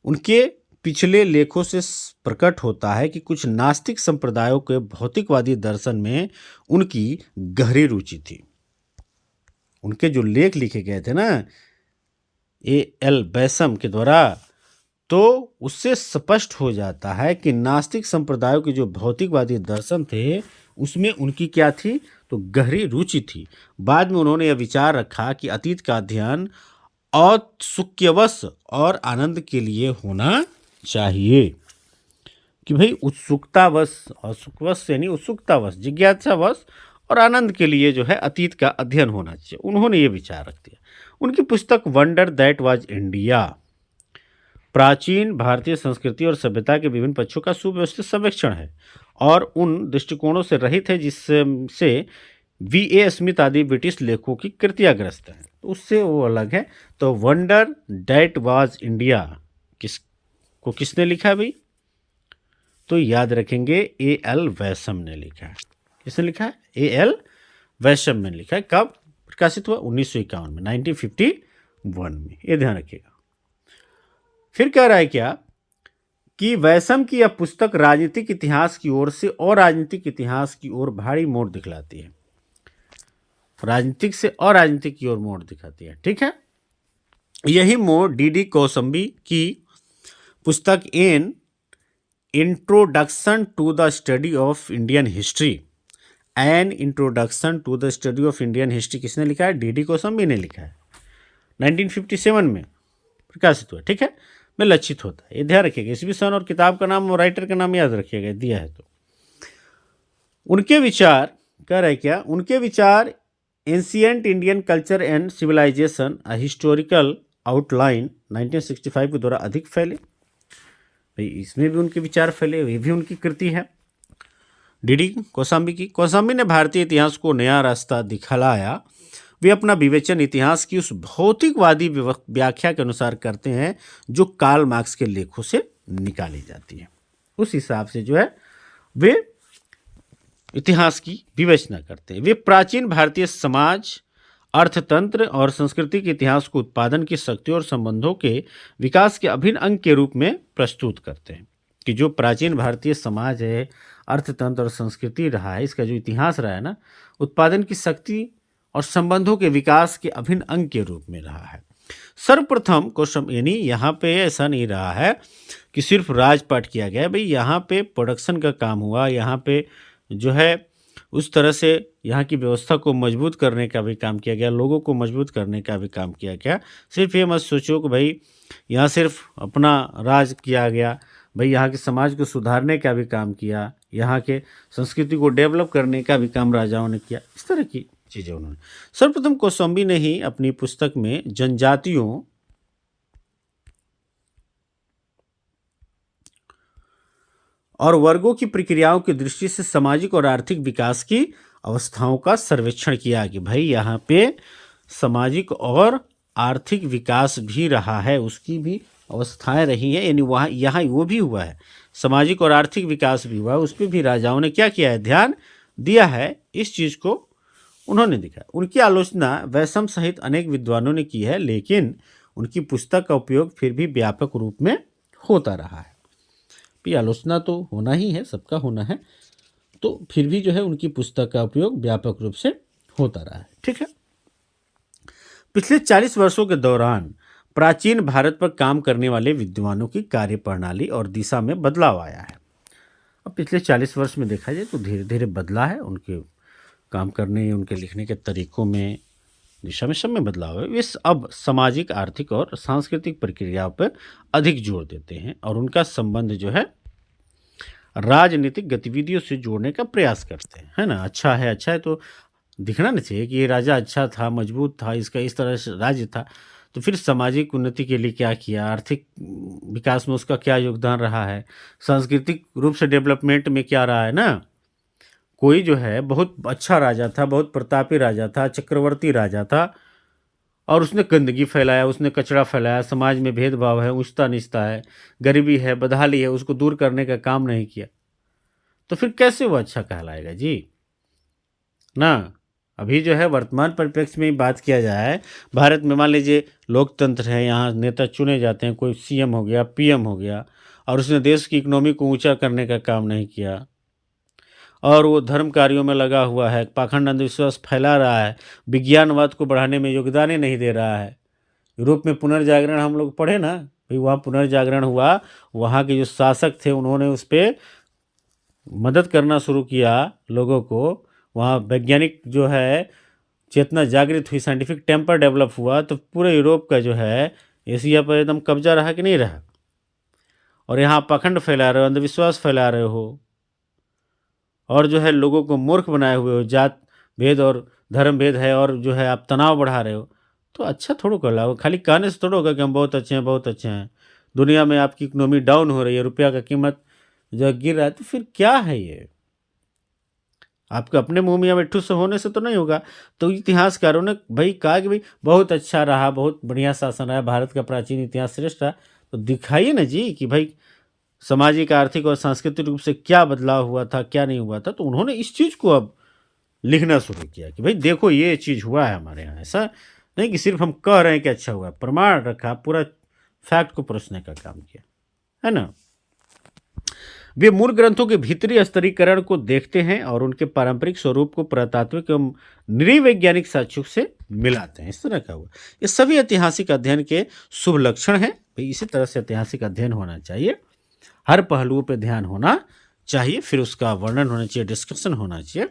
उनके पिछले लेखों से प्रकट होता है कि कुछ नास्तिक संप्रदायों के भौतिकवादी दर्शन में उनकी गहरी रुचि थी। उनके जो लेख लिखे गए थे ना A.L. वैसम के द्वारा, तो उससे स्पष्ट हो जाता है कि नास्तिक संप्रदायों के जो भौतिकवादी दर्शन थे उसमें उनकी क्या थी, तो गहरी रुचि थी। बाद में उन्होंने यह विचार रखा कि अतीत का अध्ययन औत्सुक्यवश और आनंद के लिए होना चाहिए, कि भाई उत्सुकतावश, औत्सुकवश यानी उत्सुकतावश, जिज्ञासावश और आनंद के लिए जो है अतीत का अध्ययन होना चाहिए। उन्होंने ये विचार रख दिया। उनकी पुस्तक वंडर दैट वाज इंडिया प्राचीन भारतीय संस्कृति और सभ्यता के विभिन्न पक्षों का सुव्यवस्थित सर्वेक्षण है और उन दृष्टिकोणों से रहित है जिससे V.A. स्मिथ आदि ब्रिटिश लेखकों की कृतियां ग्रस्त हैं, तो उससे वो अलग है। तो वंडर दैट वाज इंडिया किसने लिखा है भाई, तो याद रखेंगे A.L. वैसम ने लिखा है। किसने लिखा है, A.L. वैसम ने लिखा है। कब प्रकाशित हुआ, 1951 में, 1951 में, ये ध्यान रखिएगा। फिर कह रहा है क्या कि वैसम की यह पुस्तक राजनीतिक इतिहास की ओर से और राजनीतिक इतिहास की ओर भारी मोड़ दिखलाती है, राजनीतिक से और राजनीतिक की ओर मोड़ दिखाती है, ठीक है। यही मोड़ D.D. कौसम्बी की पुस्तक an introduction to the study of Indian history, an introduction to the study of Indian history किसने लिखा है? डी डी कोसंबी ने लिखा है। 1957 में प्रकाशित हुआ, ठीक है, में लक्षित होता है। ये ध्यान रखिएगा, ईस्वी सन और किताब का नाम और राइटर का नाम याद रखिएगा, दिया है तो। उनके विचार कह रहे क्या? उनके विचार ancient Indian culture and civilisation a historical outline 1965 के द्वारा अधिक फैले। भाई इसमें भी उनके विचार फैले, ये भी उनकी कृति है। डी कोसाम्बी की, कोसाम्बी ने भारतीय इतिहास को नया रास्ता दिखलाया। वे अपना विवेचन इतिहास की उस भौतिकवादी व्याख्या के अनुसार करते हैं जो कार्ल मार्क्स के लेखों से निकाली जाती है। उस हिसाब से जो है वे इतिहास की विवेचना करते हैं। वे प्राचीन भारतीय समाज, अर्थतंत्र और संस्कृति के इतिहास को उत्पादन की शक्ति और संबंधों के विकास के अभिन्न अंग के रूप में प्रस्तुत करते हैं। कि जो प्राचीन भारतीय समाज है, अर्थतंत्र और संस्कृति रहा है, इसका जो इतिहास रहा है ना, उत्पादन की शक्ति और संबंधों के विकास के अभिन्न अंग के रूप में रहा है। सर्वप्रथम क्वेश्चन, यानी यहाँ पे ऐसा नहीं रहा है कि सिर्फ राजपाट किया गया है। भाई यहाँ पे प्रोडक्शन का काम हुआ, यहाँ पे जो है उस तरह से यहाँ की व्यवस्था को मजबूत करने का भी काम किया गया, लोगों को मजबूत करने का भी काम किया गया। सिर्फ ये मत सोचो कि भाई यहाँ सिर्फ अपना राज किया गया, भाई यहाँ के समाज को सुधारने का भी काम किया, यहाँ के संस्कृति को डेवलप करने का भी काम राजाओं ने किया। इस तरह की चीज़ें उन्होंने। सर्वप्रथम कोसंबी ने ही अपनी पुस्तक में जनजातियों और वर्गों की प्रक्रियाओं की दृष्टि से सामाजिक और आर्थिक विकास की अवस्थाओं का सर्वेक्षण किया कि भाई यहाँ पे सामाजिक और आर्थिक विकास भी रहा है, उसकी भी अवस्थाएं रही हैं, यानी वहाँ यहाँ वो भी हुआ है, सामाजिक और आर्थिक विकास भी हुआ है, उस पर भी राजाओं ने क्या किया है? ध्यान दिया है। इस चीज़ को उन्होंने दिखा। उनकी आलोचना वैशम सहित अनेक विद्वानों ने की है, लेकिन उनकी पुस्तक का उपयोग फिर भी व्यापक रूप में होता रहा है। आलोचना तो होना ही है, सबका होना है, तो फिर भी जो है उनकी पुस्तक का उपयोग व्यापक रूप से होता रहा है, ठीक है। पिछले 40 वर्षों के दौरान प्राचीन भारत पर काम करने वाले विद्वानों की कार्य प्रणाली और दिशा में बदलाव आया है। अब पिछले 40 वर्ष में देखा जाए तो धीरे धीरे बदला है, उनके काम करने, उनके लिखने के तरीकों में, दिशा में, सब में बदलाव है। वे अब सामाजिक, आर्थिक और सांस्कृतिक प्रक्रियाओं पर अधिक जोर देते हैं और उनका संबंध जो है राजनीतिक गतिविधियों से जोड़ने का प्रयास करते हैं, है ना। अच्छा है तो दिखना नहीं चाहिए कि ये राजा अच्छा था, मजबूत था, इसका इस तरह से राज्य था, तो फिर सामाजिक उन्नति के लिए क्या किया, आर्थिक विकास में उसका क्या योगदान रहा है, सांस्कृतिक रूप से डेवलपमेंट में क्या रहा है ना। कोई जो है बहुत अच्छा राजा था, बहुत प्रतापी राजा था, चक्रवर्ती राजा था, और उसने गंदगी फैलाया, उसने कचरा फैलाया, समाज में भेदभाव है, ऊंचता नीचता है, गरीबी है, बदहाली है, उसको दूर करने का काम नहीं किया, तो फिर कैसे वो अच्छा कहलाएगा जी ना। अभी जो है वर्तमान परिप्रेक्ष्य में बात किया जाए, भारत में मान लीजिए लोकतंत्र है, यहाँ नेता चुने जाते हैं, कोई सीएम हो गया, पीएम हो गया, और उसने देश की इकोनॉमी को ऊंचा करने का काम नहीं किया, और वो धर्म कार्यों में लगा हुआ है, पाखंड अंधविश्वास फैला रहा है, विज्ञानवाद को बढ़ाने में योगदान ही नहीं दे रहा है। यूरोप में पुनर्जागरण हम लोग पढ़े ना, भाई वहाँ पुनर्जागरण हुआ, वहाँ के जो शासक थे उन्होंने उस पर मदद करना शुरू किया लोगों को, वहाँ वैज्ञानिक जो है चेतना जागृत हुई, साइंटिफिक टेम्पर डेवलप हुआ, तो पूरे यूरोप का जो है एशिया पर एकदम कब्जा रहा कि नहीं रहा। और यहाँ पाखंड फैला रहे हो, अंधविश्वास फैला रहे हो, और जो है लोगों को मूर्ख बनाए हुए हो, जात भेद और धर्म भेद है, और जो है आप तनाव बढ़ा रहे हो, तो अच्छा थोड़ा कर लो। खाली कहने से थोड़ा होगा कि हम बहुत अच्छे हैं, बहुत अच्छे हैं। दुनिया में आपकी इकोनॉमी डाउन हो रही है, रुपया का कीमत जो गिर रहा है, तो फिर क्या है ये? आपके अपने मुँह में या मिट्ठू से होने से तो नहीं होगा। तो इतिहासकारों ने भाई कहा कि भाई बहुत अच्छा रहा, बहुत बढ़िया शासन रहा, भारत का प्राचीन इतिहास श्रेष्ठ रहा, तो दिखाइए ना जी कि भाई सामाजिक, आर्थिक और सांस्कृतिक रूप से क्या बदलाव हुआ था, क्या नहीं हुआ था। तो उन्होंने इस चीज़ को अब लिखना शुरू किया कि भाई देखो ये चीज़ हुआ है हमारे यहाँ। ऐसा नहीं कि सिर्फ हम कह रहे हैं कि अच्छा हुआ, प्रमाण रखा, पूरा फैक्ट को परखने का काम किया, है ना। वे मूल ग्रंथों के भीतरी स्तरीकरण को देखते हैं और उनके पारंपरिक स्वरूप को पुरातात्विक एवं नृवैज्ञानिक साक्ष्यों से मिलाते हैं, इस तरह का हुआ। ये सभी ऐतिहासिक अध्ययन के शुभ लक्षण हैं। भाई इसी तरह से ऐतिहासिक अध्ययन होना चाहिए, हर पहलुओं पे ध्यान होना चाहिए, फिर उसका वर्णन होना चाहिए, डिस्कशन होना चाहिए।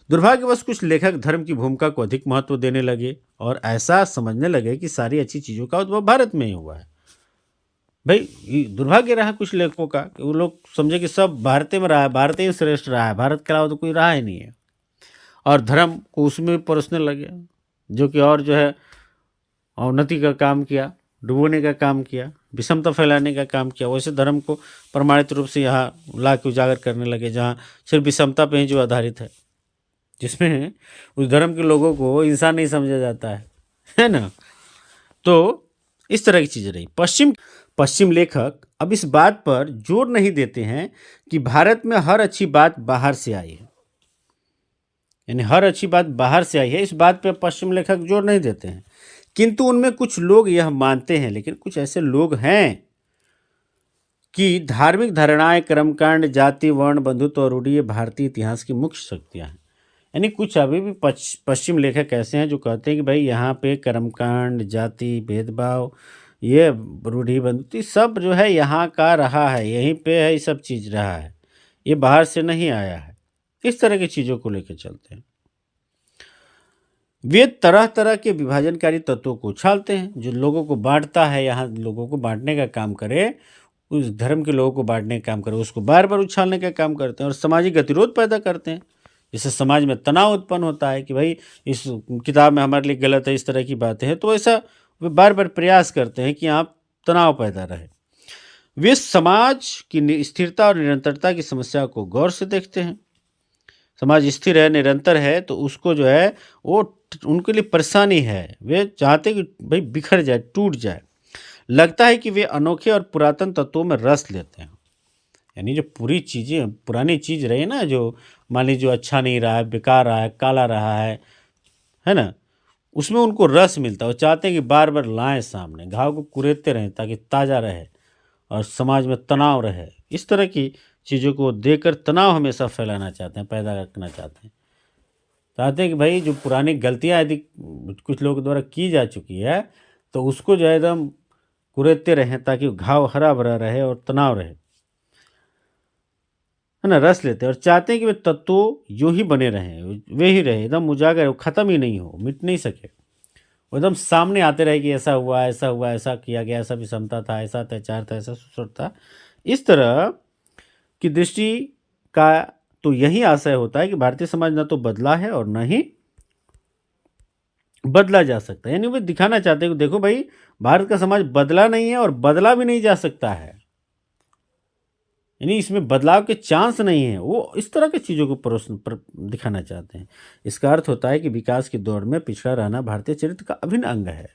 दुर्भाग्यवश कुछ लेखक धर्म की भूमिका को अधिक महत्व देने लगे और ऐसा समझने लगे कि सारी अच्छी चीज़ों का उद्भव भारत में ही हुआ है। भाई ये दुर्भाग्य रहा कुछ लेखकों का कि वो लोग समझे कि सब भारत में रहा है, भारत ही श्रेष्ठ रहा है, भारत के अलावा तो कोई रहा ही नहीं है, और धर्म को उसमें परोसने लगे, जो कि और जो है अवनति का काम किया, डुबोने का काम किया, विषमता फैलाने का काम किया। वैसे धर्म को प्रमाणित रूप से यहाँ ला के उजागर करने लगे, जहाँ सिर्फ विषमता पे ही जो आधारित है, जिसमें उस धर्म के लोगों को इंसान नहीं समझा जाता है ना। तो इस तरह की चीज़ें रही। पश्चिम लेखक अब इस बात पर जोर नहीं देते हैं कि भारत में हर अच्छी बात बाहर से आई है, यानी हर अच्छी बात बाहर से आई है, इस बात पर पश्चिम लेखक जोर नहीं देते हैं। किंतु उनमें कुछ लोग यह मानते हैं, लेकिन कुछ ऐसे लोग हैं कि धार्मिक धारणाएं, कर्मकांड, जाति, वर्ण, बंधुत्व और रूढ़ि भारतीय इतिहास की मुख्य शक्तियां हैं। यानी कुछ अभी भी पश्चिम लेखक ऐसे हैं जो कहते हैं कि भाई यहाँ पे कर्मकांड, जाति, भेदभाव, ये रूढ़ि बंधुत्व सब जो है यहाँ का रहा है, यहीं पे है, ये सब चीज़ रहा है, ये बाहर से नहीं आया है। इस तरह की चीज़ों को लेकर चलते हैं। वे तरह तरह के विभाजनकारी तत्वों को उछालते हैं, जो लोगों को बांटता है, यहाँ लोगों को बांटने का काम करे, उस धर्म के लोगों को बांटने का काम करे, उसको बार बार उछालने का काम करते हैं और सामाजिक गतिरोध पैदा करते हैं। जिससे समाज में तनाव उत्पन्न होता है कि भाई इस किताब में हमारे लिए गलत है, इस तरह की बातें हैं, तो ऐसा वे बार बार प्रयास करते हैं कि आप तनाव पैदा रहे। वे समाज की स्थिरता और निरंतरता की समस्या को गौर से देखते हैं। समाज स्थिर है, निरंतर है, तो उसको जो है वो उनके लिए परेशानी है, वे चाहते कि भाई बिखर जाए, टूट जाए। लगता है कि वे अनोखे और पुरातन तत्वों में रस लेते हैं, यानी जो पूरी चीज़ें पुरानी चीज़ रही ना, जो मान लीजिए जो अच्छा नहीं रहा है, बेकार रहा है, काला रहा है ना, उसमें उनको रस मिलता है। वो चाहते हैं कि बार बार लाएं सामने, घाव को कुरेदते रहें ताकि ताज़ा रहे और समाज में तनाव रहे। इस तरह की चीज़ों को देकर तनाव हमेशा फैलाना चाहते हैं, पैदा रखना चाहते हैं कि भाई जो पुरानी गलतियाँ यदि कुछ लोगों द्वारा की जा चुकी है तो उसको जो है एकदम कुरेदते रहें ताकि घाव हरा भरा रहे और तनाव रहे, है ना, रस लेते हैं और चाहते हैं कि वे तत्व यूं ही बने रहें, वे ही रहे, एकदम उजागर, ख़त्म ही नहीं हो, मिट नहीं सके, वो एकदम सामने आते रहे कि ऐसा हुआ, ऐसा हुआ, ऐसा किया गया, ऐसा विषमता था, ऐसा अत्याचार था, ऐसा शोषण था। इस तरह की दृष्टि का तो यही आशय होता है कि भारतीय समाज न तो बदला है और न ही बदला जा सकता है। यानी वे दिखाना चाहते हैं कि देखो भाई भारत का समाज बदला नहीं है और बदला भी नहीं जा सकता है, यानी इसमें बदलाव के चांस नहीं है। वो इस तरह की चीज़ों को दिखाना चाहते हैं। इसका अर्थ होता है कि विकास की दौड़ में पिछड़ा रहना भारतीय चरित्र का अभिन्न अंग है,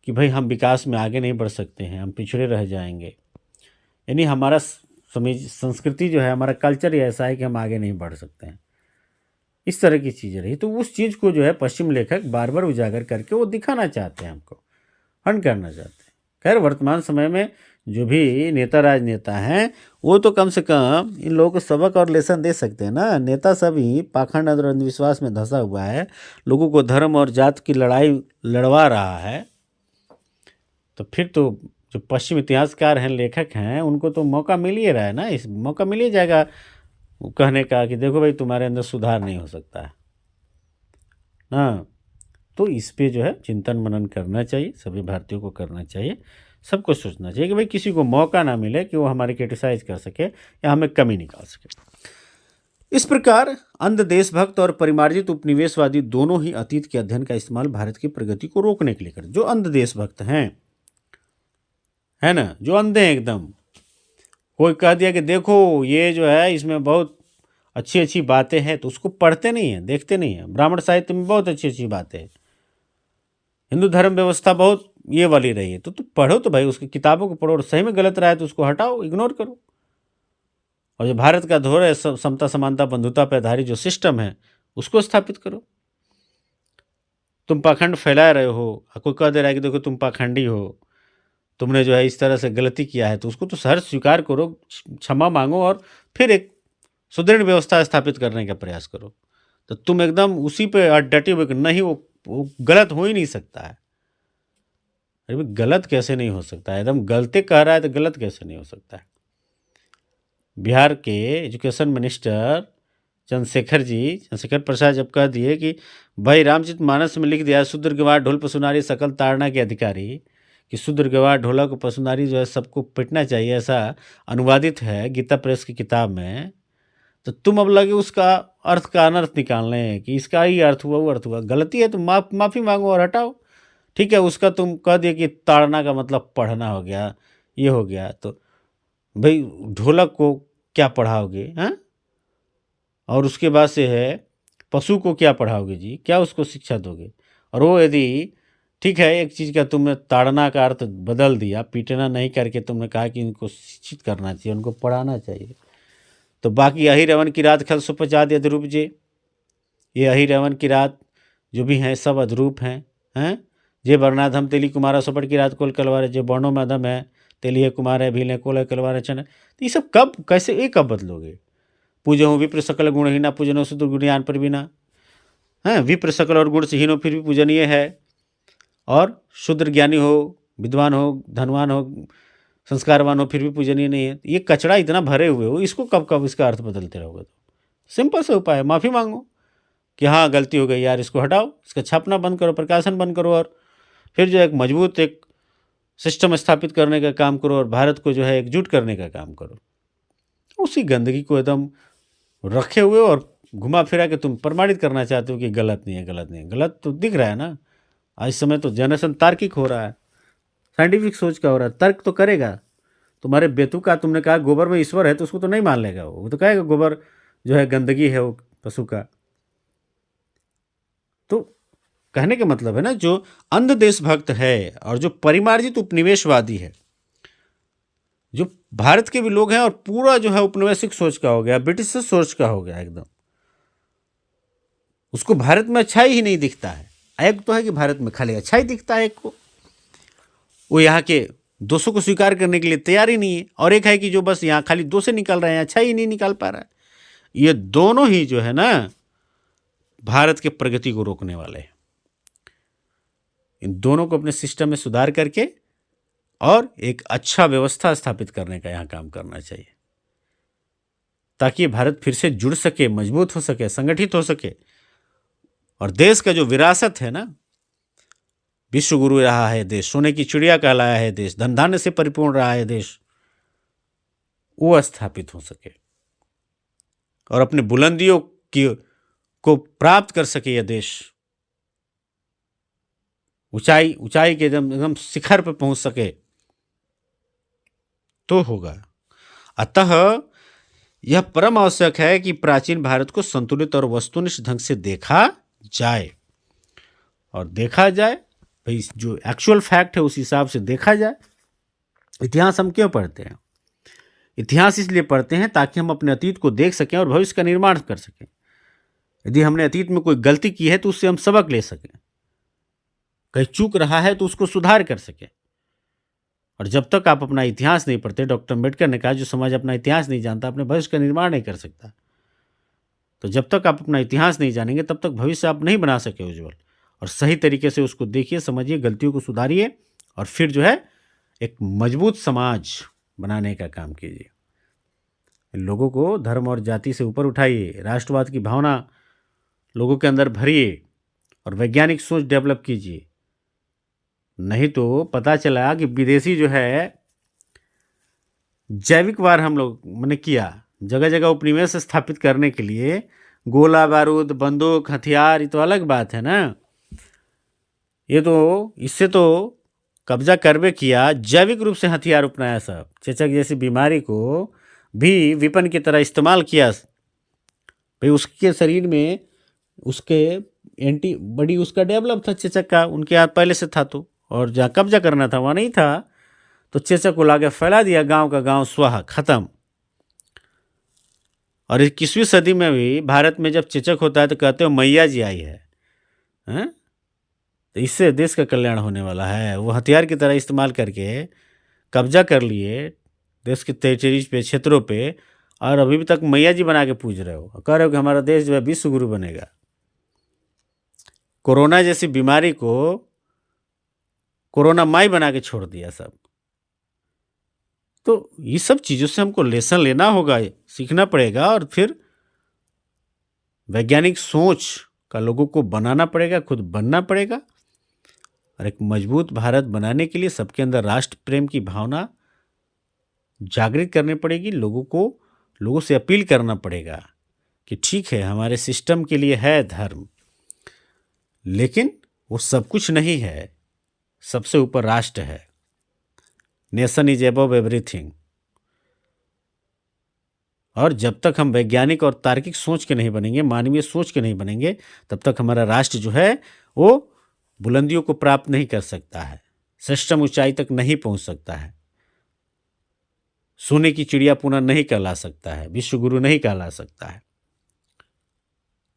कि भाई हम विकास में आगे नहीं बढ़ सकते हैं, हम पिछड़े रह जाएंगे। यानी हमारा संस्कृति जो है, हमारा कल्चर ही ऐसा है कि हम आगे नहीं बढ़ सकते हैं। इस तरह की चीज़ें रही, तो उस चीज़ को जो है पश्चिम लेखक बार बार उजागर करके वो दिखाना चाहते हैं, हमको हंट करना चाहते हैं। खैर वर्तमान समय में जो भी नेता राजनेता हैं वो तो कम से कम इन लोगों को सबक और लेसन दे सकते हैं ना। नेता सभी पाखंड और अंधविश्वास में धंसा हुआ है, लोगों को धर्म और जात की लड़ाई लड़वा रहा है, तो फिर तो जो पश्चिम इतिहासकार हैं, लेखक हैं, उनको तो मौका मिल ही रहा है ना, इस मौका मिल ही जाएगा कहने का कि देखो भाई तुम्हारे अंदर सुधार नहीं हो सकता है ना। तो इस पे जो है चिंतन मनन करना चाहिए, सभी भारतीयों को करना चाहिए, सबको सोचना चाहिए कि भाई किसी को मौका ना मिले कि वो हमारी क्रिटिसाइज कर सके या हमें कमी निकाल सके। इस प्रकार अंध देशभक्त और परिमार्जित उपनिवेशवादी दोनों ही अतीत के अध्ययन का इस्तेमाल भारत की प्रगति को रोकने के लिए कर। जो अंध देशभक्त हैं, है ना, जो अंधे हैं एकदम, कोई कह दिया कि देखो ये जो है इसमें बहुत अच्छी अच्छी बातें हैं, तो उसको पढ़ते नहीं हैं, देखते नहीं हैं। ब्राह्मण साहित्य में बहुत अच्छी अच्छी बातें हैं, हिंदू धर्म व्यवस्था बहुत ये वाली रही है, तो पढ़ो, तो भाई उसकी किताबों को पढ़ो, और सही में गलत रहा है तो उसको हटाओ, इग्नोर करो। और जो भारत का धोर है, समता समानता बंधुता पर आधारित जो सिस्टम है उसको स्थापित करो। तुम पाखंड फैला रहे हो, कोई कह दे रहा है कि देखो तुम पाखंडी हो, तुमने जो है इस तरह से गलती किया है, तो उसको तो सहर्ष स्वीकार करो, क्षमा मांगो और फिर एक सुदृढ़ व्यवस्था स्थापित करने का प्रयास करो, तो तुम एकदम उसी पे डटे हुए कि नहीं, वो गलत हो ही नहीं सकता है। अरे भाई, गलत कैसे नहीं हो सकता है? एकदम गलती कह रहा है तो गलत कैसे नहीं हो सकता है? बिहार के एजुकेशन मिनिस्टर चंद्रशेखर प्रसाद जब कह दिए कि भाई रामचरितमानस में लिख दिया शूद्र गवार ढोल पशुनारी सकल ताड़ना के अधिकारी, कि शूद्र गवार ढोलक पशुनारी जो है सबको पिटना चाहिए, ऐसा अनुवादित है गीता प्रेस की किताब में। तो तुम अब लगे उसका अर्थ का अनर्थ निकालने कि इसका ही अर्थ हुआ वो अर्थ हुआ। गलती है तो माफ़ी मांगो और हटाओ। ठीक है, उसका तुम कह दिए कि ताड़ना का मतलब पढ़ना हो गया, ये हो गया, तो भाई ढोलक को क्या पढ़ाओगे? हैं? और उसके बाद से है पशु को क्या पढ़ाओगे जी? क्या उसको शिक्षा दोगे? और वो यदि ठीक है, एक चीज़ का तुमने ताड़ना का अर्थ बदल दिया, पीटना नहीं करके तुमने कहा कि इनको शिक्षित करना चाहिए, उनको पढ़ाना चाहिए, तो बाकी अहि रवन की रात खल सुपचाद अधरूप जे, ये अहि रवन की रात जो भी हैं सब अधरूप हैं। जे वर्णाधम तेली कुमारा सुपट की रात कोल कलवार है, जे वर्णों में अधम है तेली है कुमार है भील है कोल है कलवार है चन है। तो ये सब कब कैसे ये कब बदलोगे? पूजो विप्र सकल गुणहीना पूजनो सुदुर गुणियान पर बिना, हैं विप्र सकल और गुण से हीनो फिर भी पूजनीय है, और शुद्र ज्ञानी हो, विद्वान हो, धनवान हो, संस्कारवान हो, फिर भी पूजनीय नहीं है। ये कचड़ा इतना भरे हुए हो, इसको कब कब इसका अर्थ बदलते रहोगे? तो सिंपल से उपाय है, माफ़ी मांगो कि हाँ गलती हो गई यार, इसको हटाओ, इसका छापना बंद करो, प्रकाशन बंद करो, और फिर जो एक मजबूत एक सिस्टम स्थापित करने का काम करो, और भारत को जो है एकजुट करने का काम करो। उसी गंदगी को एकदम रखे हुए और घुमा फिरा के तुम प्रमाणित करना चाहते हो कि गलत नहीं है, गलत नहीं है। गलत तो दिख रहा है ना, आज समय तो जनरेशन तार्किक हो रहा है, साइंटिफिक सोच का हो रहा है, तर्क तो करेगा। तुम्हारे बेतु का तुमने कहा गोबर में ईश्वर है, तो उसको तो नहीं मान लेगा, वो तो कहेगा गोबर जो है गंदगी है वो पशु का। तो कहने का मतलब है ना, जो अंध देशभक्त है और जो परिमार्जित उपनिवेशवादी है, जो भारत के भी लोग हैं और पूरा जो है उपनिवेशिक सोच का हो गया, ब्रिटिश सोच का हो गया एकदम, उसको भारत में अच्छाई ही नहीं दिखता है। एक तो है कि भारत में खाली अच्छाई दिखता है, एक को वो यहाँ के दोषों को स्वीकार करने के लिए तैयार ही नहीं है, और एक है कि जो बस यहाँ खाली दोष निकाल रहे हैं, अच्छा ही नहीं निकाल पा रहा है। ये दोनों ही जो है ना भारत के प्रगति को रोकने वाले हैं। इन दोनों को अपने सिस्टम में सुधार करके और एक अच्छा व्यवस्था स्थापित करने का यहाँ काम करना चाहिए, ताकि भारत फिर से जुड़ सके, मजबूत हो सके, संगठित हो सके, और देश का जो विरासत है ना, विश्व गुरु रहा है देश, सोने की चिड़िया कहलाया है देश, धन धान्य से परिपूर्ण रहा है देश, वो स्थापित हो सके और अपने बुलंदियों की को प्राप्त कर सके। यह देश ऊंचाई ऊंचाई के एकदम एकदम शिखर पर पहुंच सके तो होगा। अतः यह परम आवश्यक है कि प्राचीन भारत को संतुलित और वस्तुनिष्ठ ढंग से देखा जाए, और देखा जाए भाई जो एक्चुअल फैक्ट है उस हिसाब से देखा जाए। इतिहास हम क्यों पढ़ते हैं? इतिहास इसलिए पढ़ते हैं ताकि हम अपने अतीत को देख सकें और भविष्य का निर्माण कर सकें। यदि हमने अतीत में कोई गलती की है तो उससे हम सबक ले सकें, कहीं चूक रहा है तो उसको सुधार कर सकें। और जब तक आप अपना इतिहास नहीं पढ़ते, डॉक्टर अम्बेडकर ने कहा जो समाज अपना इतिहास नहीं जानता अपने भविष्य का निर्माण नहीं कर सकता। तो जब तक आप अपना इतिहास नहीं जानेंगे तब तक भविष्य आप नहीं बना सके उज्जवल। और सही तरीके से उसको देखिए, समझिए, गलतियों को सुधारिए, और फिर जो है एक मजबूत समाज बनाने का काम कीजिए। लोगों को धर्म और जाति से ऊपर उठाइए, राष्ट्रवाद की भावना लोगों के अंदर भरिए और वैज्ञानिक सोच डेवलप कीजिए। नहीं तो पता चला कि विदेशी जो है जैविक वार हम लोग मैंने किया, जगह जगह उपनिवेश स्थापित करने के लिए गोला बारूद बंदूक हथियार, ये तो अलग बात है ना। ये तो इससे तो कब्जा करबे किया, जैविक रूप से हथियार अपनाया, सब चेचक जैसी बीमारी को भी विपन की तरह इस्तेमाल किया। भाई उसके शरीर में उसके एंटीबॉडी उसका डेवलप था, चेचक का उनके हाथ पहले से था, तो और जहाँ कब्जा करना था वहाँ नहीं था, तो चेचक को लाके फैला दिया, गांव का गांव स्वाहा खत्म। और 21वीं सदी में भी भारत में जब चेचक होता है तो कहते हो मैया जी आई है, हैं? तो इससे देश का कल्याण होने वाला है। वो हथियार की तरह इस्तेमाल करके कब्जा कर लिए देश के टेरिटरीज पे, क्षेत्रों पे, और अभी भी तक मैया जी बना के पूज रहे हो, कह रहे हो कि हमारा देश जो है विश्व गुरु बनेगा। कोरोना जैसी बीमारी को कोरोना माई बना के छोड़ दिया सब। तो ये सब चीज़ों से हमको लेसन लेना होगा, सीखना पड़ेगा और फिर वैज्ञानिक सोच का लोगों को बनाना पड़ेगा, खुद बनना पड़ेगा। और एक मजबूत भारत बनाने के लिए सबके अंदर राष्ट्र प्रेम की भावना जागृत करनी पड़ेगी। लोगों से अपील करना पड़ेगा कि ठीक है, हमारे सिस्टम के लिए है धर्म, लेकिन वो सब कुछ नहीं है। सबसे ऊपर राष्ट्र है। Nation is above everything. और जब तक हम वैज्ञानिक और तार्किक सोच के नहीं बनेंगे, मानवीय सोच के नहीं बनेंगे, तब तक हमारा राष्ट्र जो है वो बुलंदियों को प्राप्त नहीं कर सकता है, सिस्टम ऊंचाई तक नहीं पहुंच सकता है, सोने की चिड़िया पुनः नहीं कहला सकता है, विश्वगुरु नहीं कहला सकता है।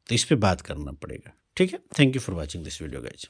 तो इस पे बात करना पड़ेगा। ठीक है, thank you for watching this video guys.